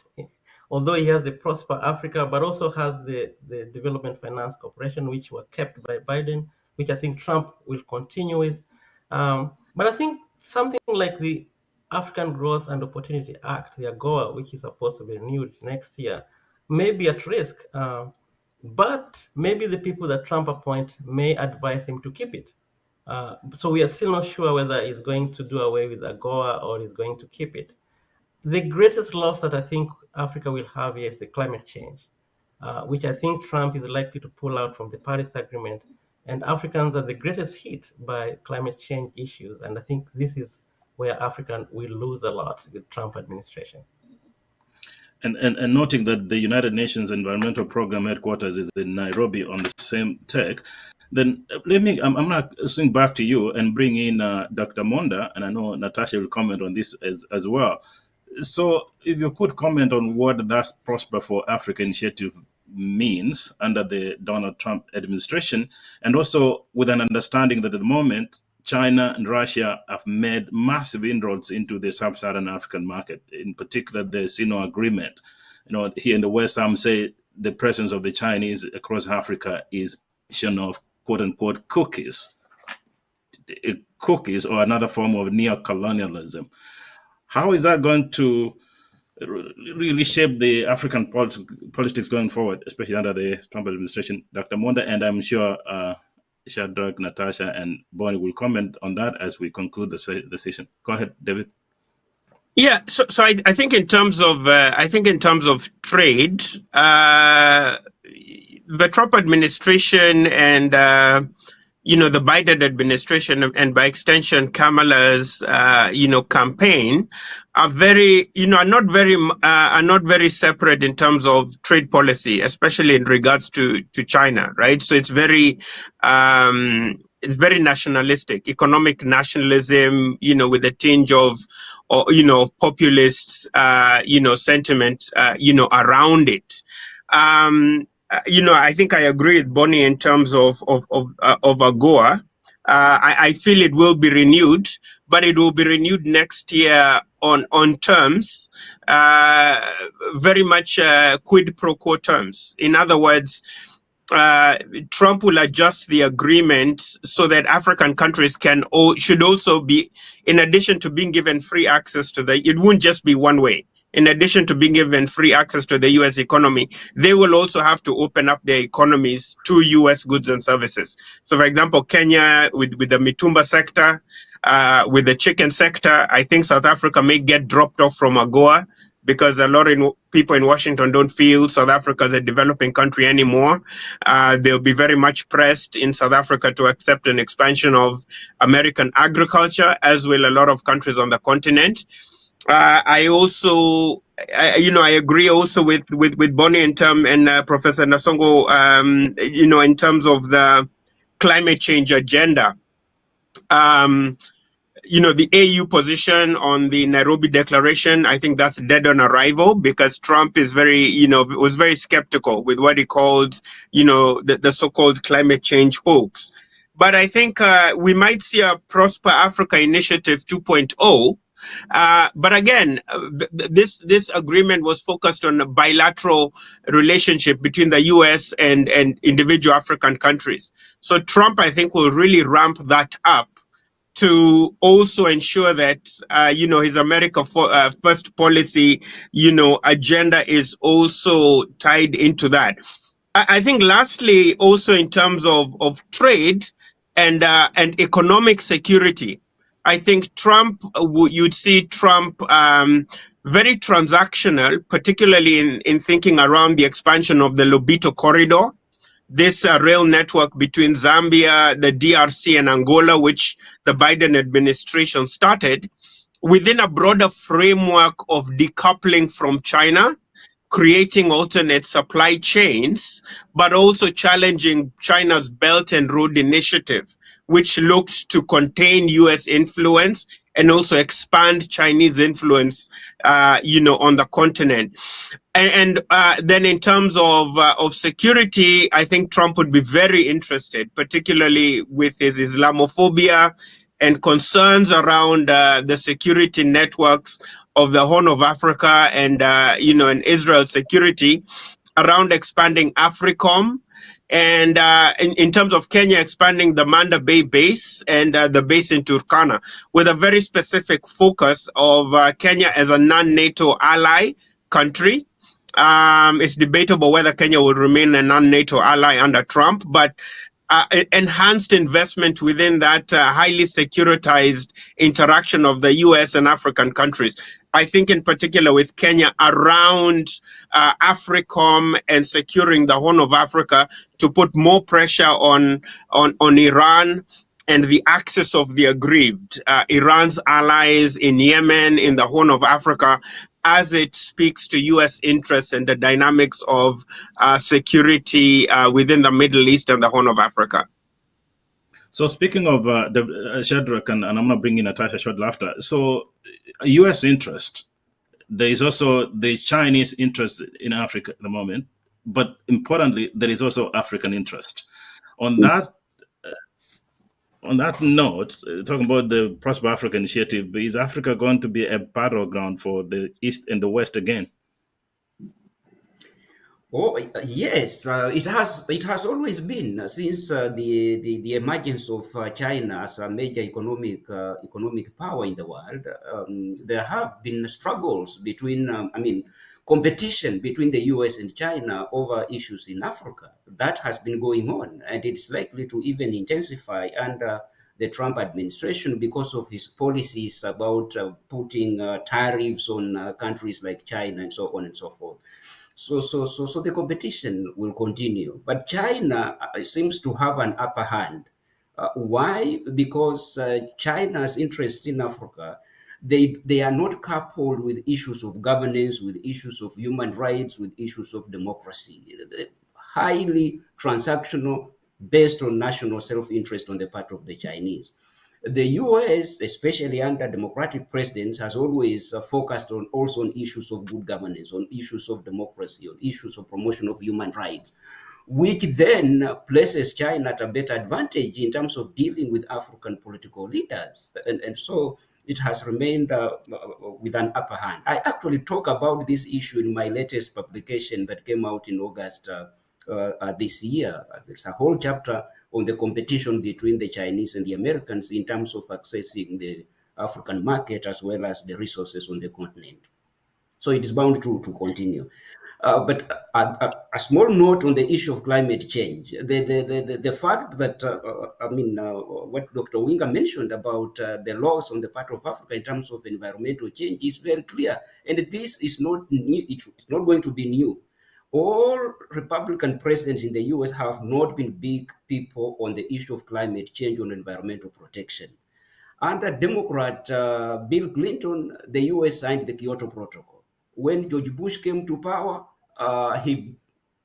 although he has the Prosper Africa, but also has the Development Finance Corporation, which were kept by Biden, which I think Trump will continue with. But I think something like the African Growth and Opportunity Act, the AGOA, which is supposed to be renewed next year, may be at risk. But maybe the people that Trump appoint may advise him to keep it. So we are still not sure whether he's going to do away with AGOA or he's going to keep it. The greatest loss that I think Africa will have here is the climate change, which I think Trump is likely to pull out from the Paris Agreement. And Africans are the greatest hit by climate change issues. And I think this is where Africa will lose a lot with Trump administration. And noting that the United Nations Environmental Program headquarters is in Nairobi on the same tech, then I'm going to swing back to you and bring in Dr. Monda, and I know Natasha will comment on this as well. So if you could comment on what that Prosper for Africa initiative means under the Donald Trump administration, and also with an understanding that at the moment, China and Russia have made massive inroads into the sub-Saharan African market, in particular the Sino agreement. Here in the West, some say the presence of the Chinese across Africa is of quote-unquote cookies or another form of neo-colonialism. How is that going to really shape the African politics going forward, especially under the Trump administration? Dr. Monda, and I'm sure Shadrach, Natasha, and Bonnie will comment on that as we conclude the session. Go ahead, David. Yeah, so I think in terms of trade, the Trump administration and the Biden administration and by extension Kamala's, campaign are very, are not very separate in terms of trade policy, especially in regards to China, right? So it's very nationalistic, economic nationalism, with a tinge of, of populist, sentiment, around it. I think I agree with Bonnie in terms of AGOA. I feel it will be renewed, but it will be renewed next year on terms, very much quid pro quo terms. In other words, Trump will adjust the agreement so that African countries should also be, in addition to being given free access to it won't just be one way. In addition to being given free access to the U.S. economy, they will also have to open up their economies to U.S. goods and services. So, for example, Kenya with the Mitumba sector, with the chicken sector, I think South Africa may get dropped off from AGOA because a lot of people in Washington don't feel South Africa is a developing country anymore. They'll be very much pressed in South Africa to accept an expansion of American agriculture, as will a lot of countries on the continent. I also, I agree also with Bonnie and Professor Nasongo, in terms of the climate change agenda. The AU position on the Nairobi Declaration, I think that's dead on arrival because Trump is was very skeptical with what he called, the so-called climate change hoax. But I think we might see a Prosper Africa Initiative 2.0. But again, this agreement was focused on a bilateral relationship between the US and individual African countries. So Trump, I think, will really ramp that up to also ensure that, his America First policy, agenda is also tied into that. I think lastly, also in terms of trade and economic security, I think Trump, you'd see Trump very transactional, particularly in thinking around the expansion of the Lobito corridor, this rail network between Zambia, the DRC, and Angola, which the Biden administration started, within a broader framework of decoupling from China, creating alternate supply chains, but also challenging China's Belt and Road Initiative, which looked to contain US influence and also expand Chinese influence, on the continent. And then in terms of security, I think Trump would be very interested, particularly with his Islamophobia and concerns around the security networks of the Horn of Africa and Israel security, around expanding AFRICOM, and in terms of Kenya, expanding the Manda Bay base and the base in Turkana, with a very specific focus of Kenya as a non-NATO ally country. It's debatable whether Kenya will remain a non-NATO ally under Trump, but enhanced investment within that highly securitized interaction of the US and African countries. I think in particular with Kenya around AFRICOM and securing the Horn of Africa to put more pressure on Iran and the access of the aggrieved, Iran's allies in Yemen, in the Horn of Africa, as it speaks to U.S. interests and the dynamics of security within the Middle East and the Horn of Africa. So speaking of Shadrach, and I'm going to bring in Natasha shortly after. So U.S. interest, there is also the Chinese interest in Africa at the moment, but importantly, there is also African interest. On that note, talking about the Prosper Africa Initiative, is Africa going to be a battleground for the East and the West again? Oh yes, it has always been since the emergence of China as a major economic power in the world. There have been struggles between, competition between the US and China over issues in Africa. That has been going on, and it's likely to even intensify under the Trump administration because of his policies about putting tariffs on countries like China and so on and so forth. So the competition will continue, but China seems to have an upper hand Why? Because China's interests in Africa, they are not coupled with issues of governance, with issues of human rights, with issues of democracy. Highly transactional, based on national self-interest on the part of the Chinese. The US, especially under democratic presidents, has always focused on also on issues of good governance, on issues of democracy, on issues of promotion of human rights, which then places China at a better advantage in terms of dealing with African political leaders. And so it has remained with an upper hand. I actually talk about this issue in my latest publication that came out in August this year. There's a whole chapter on the competition between the Chinese and the Americans in terms of accessing the African market as well as the resources on the continent. So it is bound to continue. But a small note on the issue of climate change. The fact that, what Dr. Winga mentioned about the laws on the part of Africa in terms of environmental change is very clear. And this is not new, it's not going to be new. All Republican presidents in the US have not been big people on the issue of climate change or environmental protection. Under Democrat Bill Clinton, the US signed the Kyoto Protocol. When George Bush came to power, he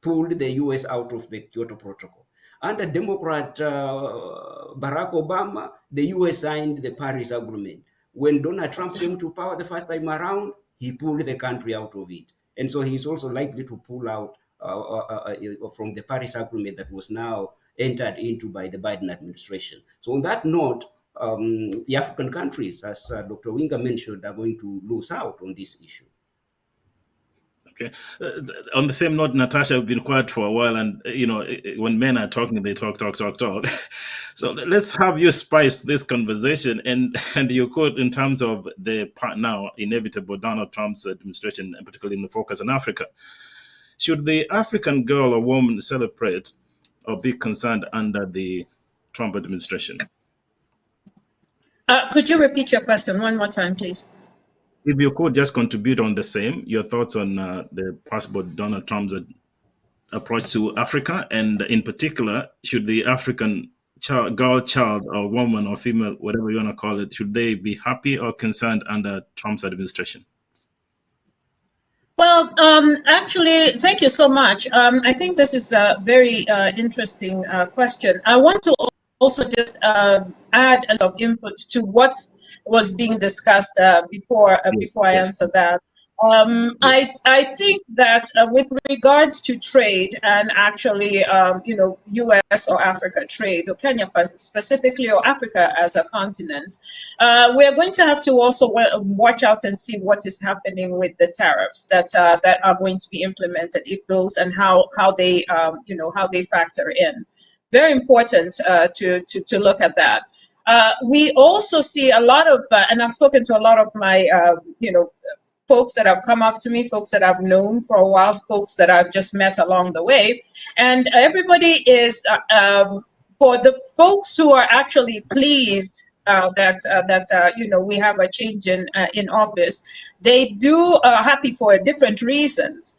pulled the US out of the Kyoto Protocol. Under Democrat Barack Obama, the US signed the Paris Agreement. When Donald Trump came to power the first time around, he pulled the country out of it. And so he's also likely to pull out from the Paris Agreement that was now entered into by the Biden administration. So on that note, the African countries, as Dr. Winga mentioned, are going to lose out on this issue. Okay. On the same note, Natasha, we've been quiet for a while, and when men are talking, they talk. So let's have you spice this conversation, and you could, in terms of the now inevitable Donald Trump's administration, and particularly in the focus on Africa. Should the African girl or woman celebrate or be concerned under the Trump administration? Could you repeat your question one more time, please? If you could just contribute on the same, your thoughts on the possible Donald Trump's approach to Africa, and in particular, should the African girl, child, or woman, or female, whatever you want to call it, should they be happy or concerned under Trump's administration? Well, actually, thank you so much. I think this is a very interesting question. I want to also just add a lot of input to what was being discussed before I answer that. I think that with regards to trade and actually, U.S. or Africa trade, or Kenya specifically, or Africa as a continent, we're going to have to also watch out and see what is happening with the tariffs that are going to be implemented, if those, and how they how they factor in. Very important to look at that. We also see a lot of, and I've spoken to a lot of my folks that have come up to me, folks that I've known for a while, folks that I've just met along the way. And everybody is, for the folks who are actually pleased that we have a change in office, they do happy for different reasons.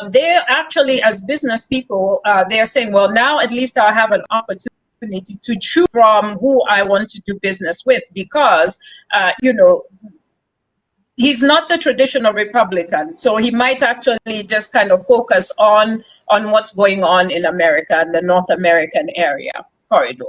They're actually, as business people, they're saying, well, now at least I'll have an opportunity to choose from who I want to do business with, because, he's not the traditional Republican, so he might actually just kind of focus on what's going on in America and the North American area corridor.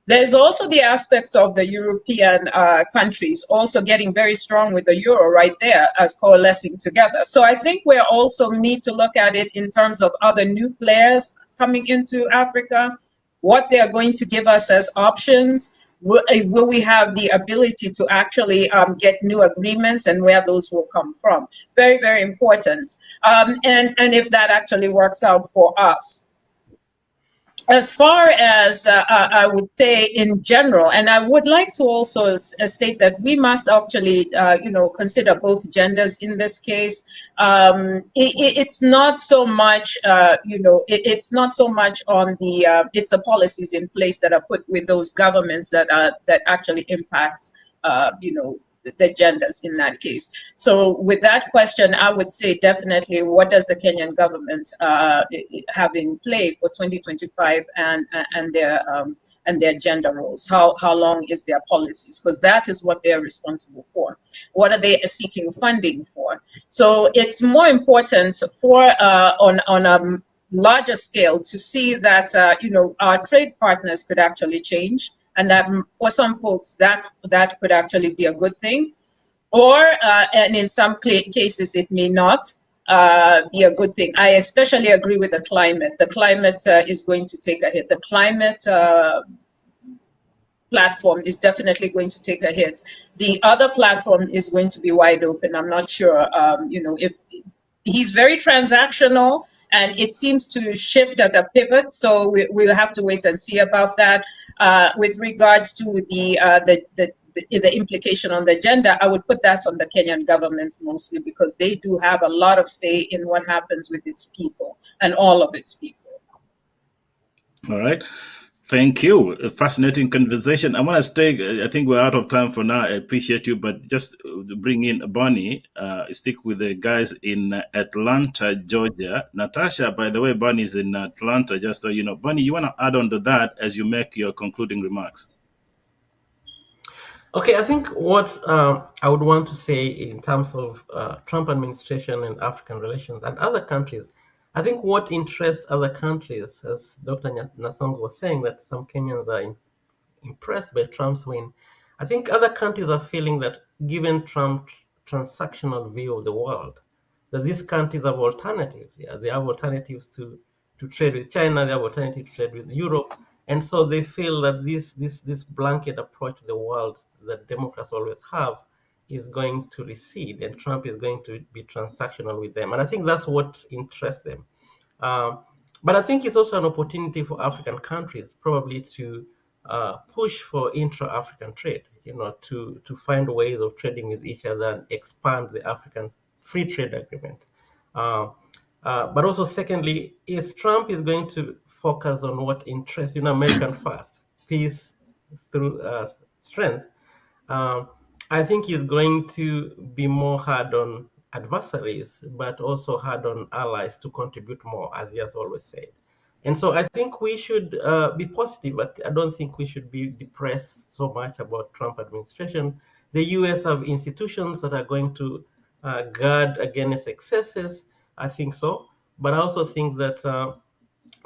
There's also the aspect of the European countries also getting very strong with the euro right there as coalescing together. So I think we also need to look at it in terms of other new players coming into Africa, what they're going to give us as options. Will we have the ability to actually get new agreements, and where those will come from? Very, very important. And if that actually works out for us. As far as I would say in general, and I would like to also state that we must actually, consider both genders in this case. It's not so much, it's not so much on the, it's the policies in place that are put with those governments that actually impact, the genders in that case. So with that question, I would say definitely, what does the Kenyan government have in play for 2025 and their gender roles? How long is their policies? Because that is what they're responsible for. What are they seeking funding for? So it's more important for on a larger scale to see that our trade partners could actually change, and that for some folks that could actually be a good thing, or and in some cases it may not be a good thing. I especially agree with the climate. The climate is going to take a hit. The climate platform is definitely going to take a hit. The other platform is going to be wide open. I'm not sure, if he's very transactional, and it seems to shift at a pivot. So we'll have to wait and see about that. With regards to the implication on the gender, I would put that on the Kenyan government mostly, because they do have a lot of say in what happens with its people and all of its people. All right. Thank you. A fascinating conversation. I want to stay. I think we're out of time for now. I appreciate you, but just bring in Bonnie. Stick with the guys in Atlanta, Georgia. Natasha, by the way, Bonnie is in Atlanta, just so you know. Bonnie, you want to add on to that as you make your concluding remarks? Okay, I think what I would want to say in terms of Trump administration and African relations and other countries, I think what interests other countries, as Dr. Nasongo was saying, that some Kenyans are impressed by Trump's win. I think other countries are feeling that, given Trump's transactional view of the world, that these countries have alternatives. Yeah, they have alternatives to trade with China, they have alternatives to trade with Europe, and so they feel that this blanket approach to the world that Democrats always have is going to recede, and Trump is going to be transactional with them. And I think that's what interests them. But I think it's also an opportunity for African countries probably to push for intra-African trade, to find ways of trading with each other and expand the African free trade agreement. But also, secondly, is Trump is going to focus on what interests American first, peace through strength. I think he's going to be more hard on adversaries, but also hard on allies to contribute more, as he has always said. And so I think we should be positive, but I don't think we should be depressed so much about Trump administration. The US have institutions that are going to guard against excesses. I think so. But I also think that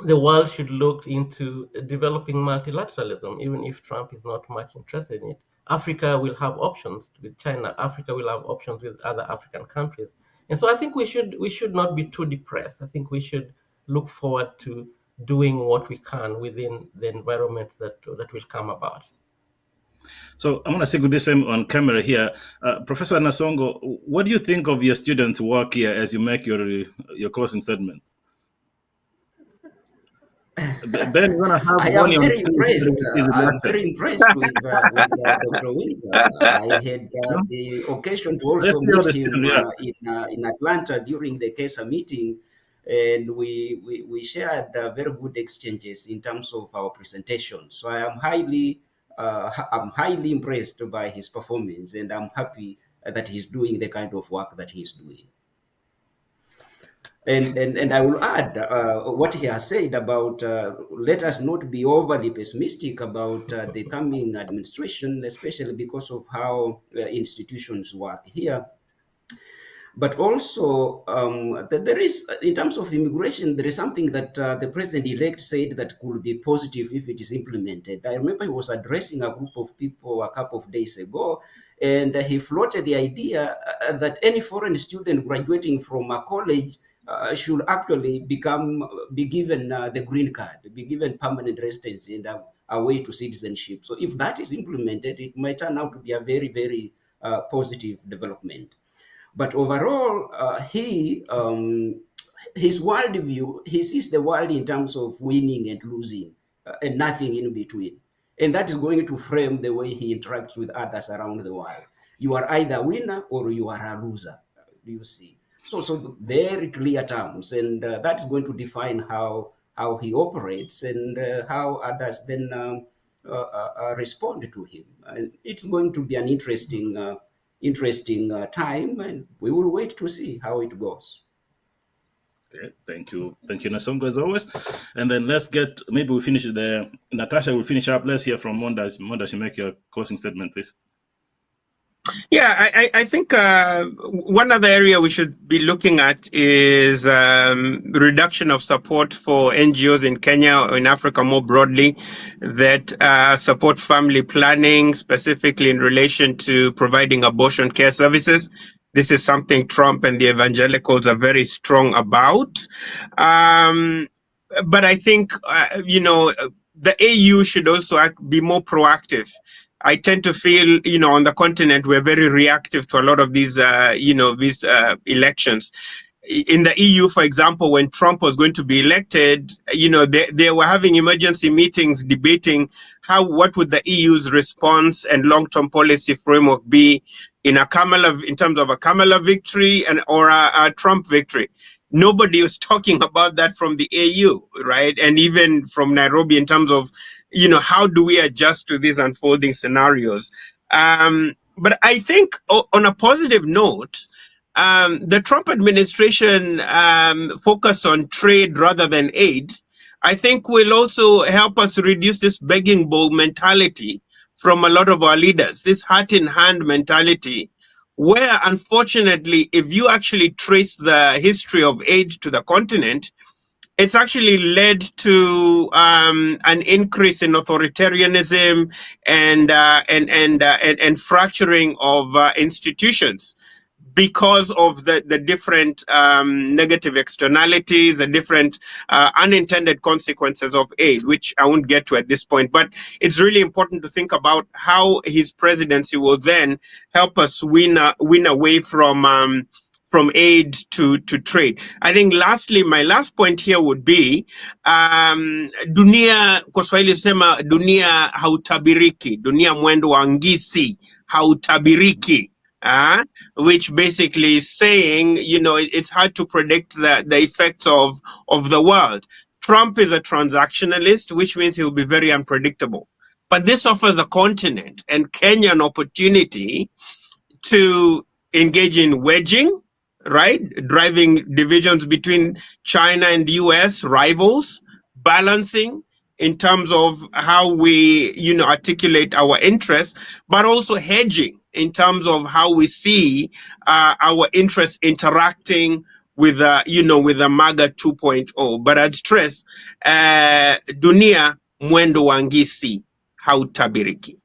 the world should look into developing multilateralism, even if Trump is not much interested in it. Africa will have options with China. Africa will have options with other African countries. And so I think we should not be too depressed. I think we should look forward to doing what we can within the environment that will come about. So I'm going to stick with this same on camera here. Professor Nasongo, what do you think of your students' work here as you make your closing statement? Ben, you want to have I am very impressed. I'm very impressed with Dr. Wilbur. I had the occasion to also meet him in Atlanta during the CASA meeting, and we shared very good exchanges in terms of our presentation. So I'm highly impressed by his performance, and I'm happy that he's doing the kind of work that he's doing. And I will add what he has said about let us not be overly pessimistic about the coming administration, especially because of how institutions work here. But also, there is, in terms of immigration, there is something that the president-elect said that could be positive if it is implemented. I remember he was addressing a group of people a couple of days ago, and he floated the idea that any foreign student graduating from a college should actually be given the green card, be given permanent residency and a way to citizenship. So if that is implemented, it might turn out to be a very, very positive development. But overall, his worldview, he sees the world in terms of winning and losing and nothing in between. And that is going to frame the way he interacts with others around the world. You are either a winner or you are a loser, do you see? So very clear terms, and that is going to define how he operates and how others then respond to him. And it's going to be an interesting interesting time, and we will wait to see how it goes. Okay, thank you, Nasongo, as always. And then let's get, maybe we finish there. Natasha will finish up. Let's hear from Monda. Monda, you make your closing statement, please. Yeah, I think one other area we should be looking at is reduction of support for NGOs in Kenya or in Africa more broadly that support family planning, specifically in relation to providing abortion care services. This is something Trump and the evangelicals are very strong about. But I think, the AU should also be more proactive. I tend to feel, on the continent, we're very reactive to a lot of these, elections. In the EU, for example, when Trump was going to be elected, they were having emergency meetings debating what would the EU's response and long-term policy framework be in terms of a Kamala victory or a Trump victory. Nobody was talking about that from the AU, right? And even from Nairobi in terms of, how do we adjust to these unfolding scenarios? But I think on a positive note, the Trump administration focus on trade rather than aid, I think will also help us reduce this begging bowl mentality from a lot of our leaders, this heart in hand mentality, where unfortunately, if you actually trace the history of aid to the continent, it's actually led to an increase in authoritarianism and fracturing of institutions because of the different negative externalities, the different unintended consequences of aid, which I won't get to at this point. But it's really important to think about how his presidency will then help us win away from aid to trade. I think lastly, my last point here would be dunia, kwa Swahili sema dunia hautabiriki, dunia mwendo wa ngisi hautabiriki. Which basically is saying, it's hard to predict the effects of the world. Trump is a transactionalist, which means he'll be very unpredictable. But this offers a continent and Kenya an opportunity to engage in wedging, right? Driving divisions between China and the US, rivals, balancing in terms of how we, articulate our interests, but also hedging in terms of how we see our interests interacting with, with the MAGA 2.0. But I'd stress, dunia mwendo wangisi hautabiriki.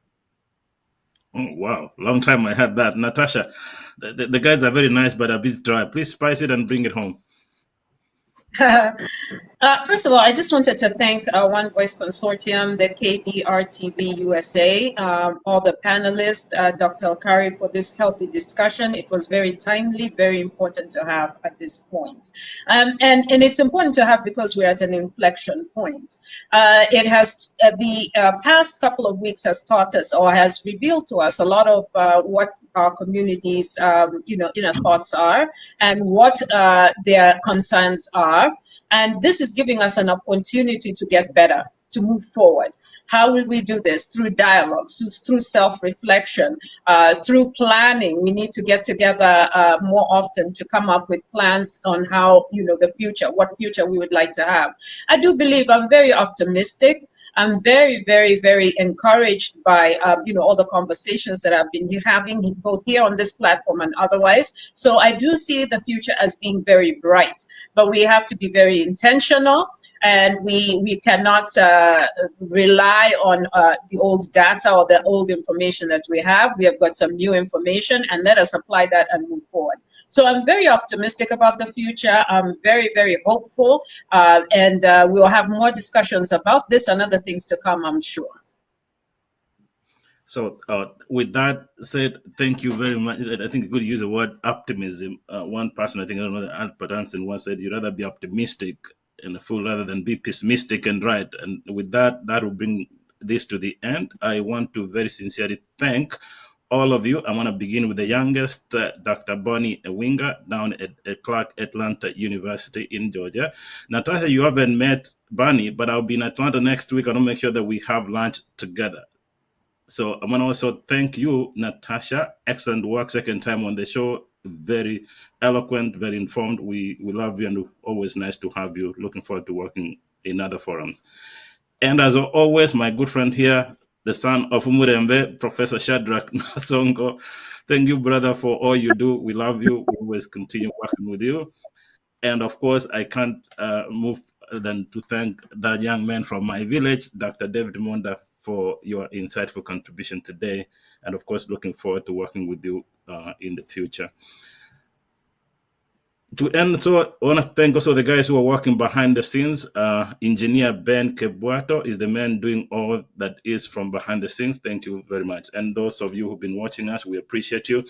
Oh, wow. Long time I had that. Natasha, the guys are very nice, but a bit dry. Please spice it and bring it home. First of all, I just wanted to thank One Voice Consortium, the KDRTV USA, all the panelists, Dr. Alkari, for this healthy discussion. It was very timely, very important to have at this point. And it's important to have because we're at an inflection point. It has, the past couple of weeks has taught us or has revealed to us a lot of what our communities, inner thoughts are and what their concerns are. And this is giving us an opportunity to get better, to move forward. How will we do this? Through dialogue, through self-reflection, through planning. We need to get together more often to come up with plans on how, the future, what future we would like to have. I do believe, I'm very optimistic. I'm very, very, very encouraged by, all the conversations that I've been having both here on this platform and otherwise. So I do see the future as being very bright, but we have to be very intentional. And we cannot rely on the old data or the old information that we have. We have got some new information, and let us apply that and move forward. So I'm very optimistic about the future. I'm very, very hopeful. And we'll have more discussions about this and other things to come, I'm sure. So with that said, thank you very much. I think you could use the word optimism. One person, I think, I don't know, Albert Einstein once said, you'd rather be optimistic and a fool rather than be pessimistic and right. And with that will bring this to the end. I want to very sincerely thank all of you. I want to begin with the youngest, Dr. Bonnie Winger, down at Clark Atlanta University in Georgia. Natasha, you haven't met Bonnie, but I'll be in Atlanta next week. I want to make sure that we have lunch together. So I want to also thank you, Natasha. Excellent work. Second time on the show. Very eloquent, very informed. We love you, and always nice to have you. Looking forward to working in other forums. And as always, my good friend here, the son of Umurembe, Professor Shadrach Nasongo. Thank you, brother, for all you do. We love you. We always continue working with you. And of course, I can't move than to thank that young man from my village, Dr. David Monda, for your insightful contribution today. And of course, looking forward to working with you in the future. To end, so I want to thank also the guys who are working behind the scenes. Engineer Ben Kebuato is the man doing all that is from behind the scenes. Thank you very much. And those of you who've been watching us, we appreciate you.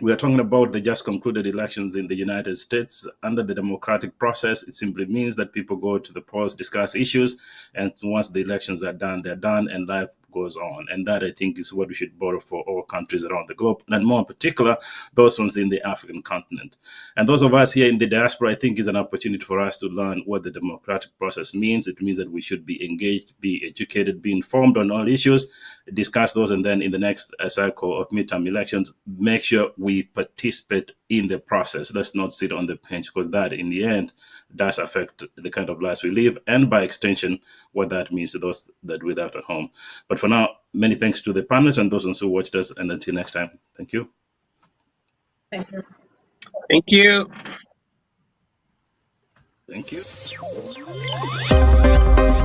We are talking about the just concluded elections in the United States. Under the democratic process, it simply means that people go to the polls, discuss issues, and once the elections are done, they're done, and life goes on. And that, I think, is what we should borrow for all countries around the globe, and more in particular, those ones in the African continent. And those of us here in the diaspora, I think, is an opportunity for us to learn what the democratic process means. It means that we should be engaged, be educated, be informed on all issues, discuss those, and then in the next cycle of midterm elections, make sure we participate in the process. Let's not sit on the bench, because that, in the end, does affect the kind of lives we live, and by extension, what that means to those that we left at home. But for now, many thanks to the panelists and those who watched us, and until next time, thank you. Thank you. Thank you. Thank you.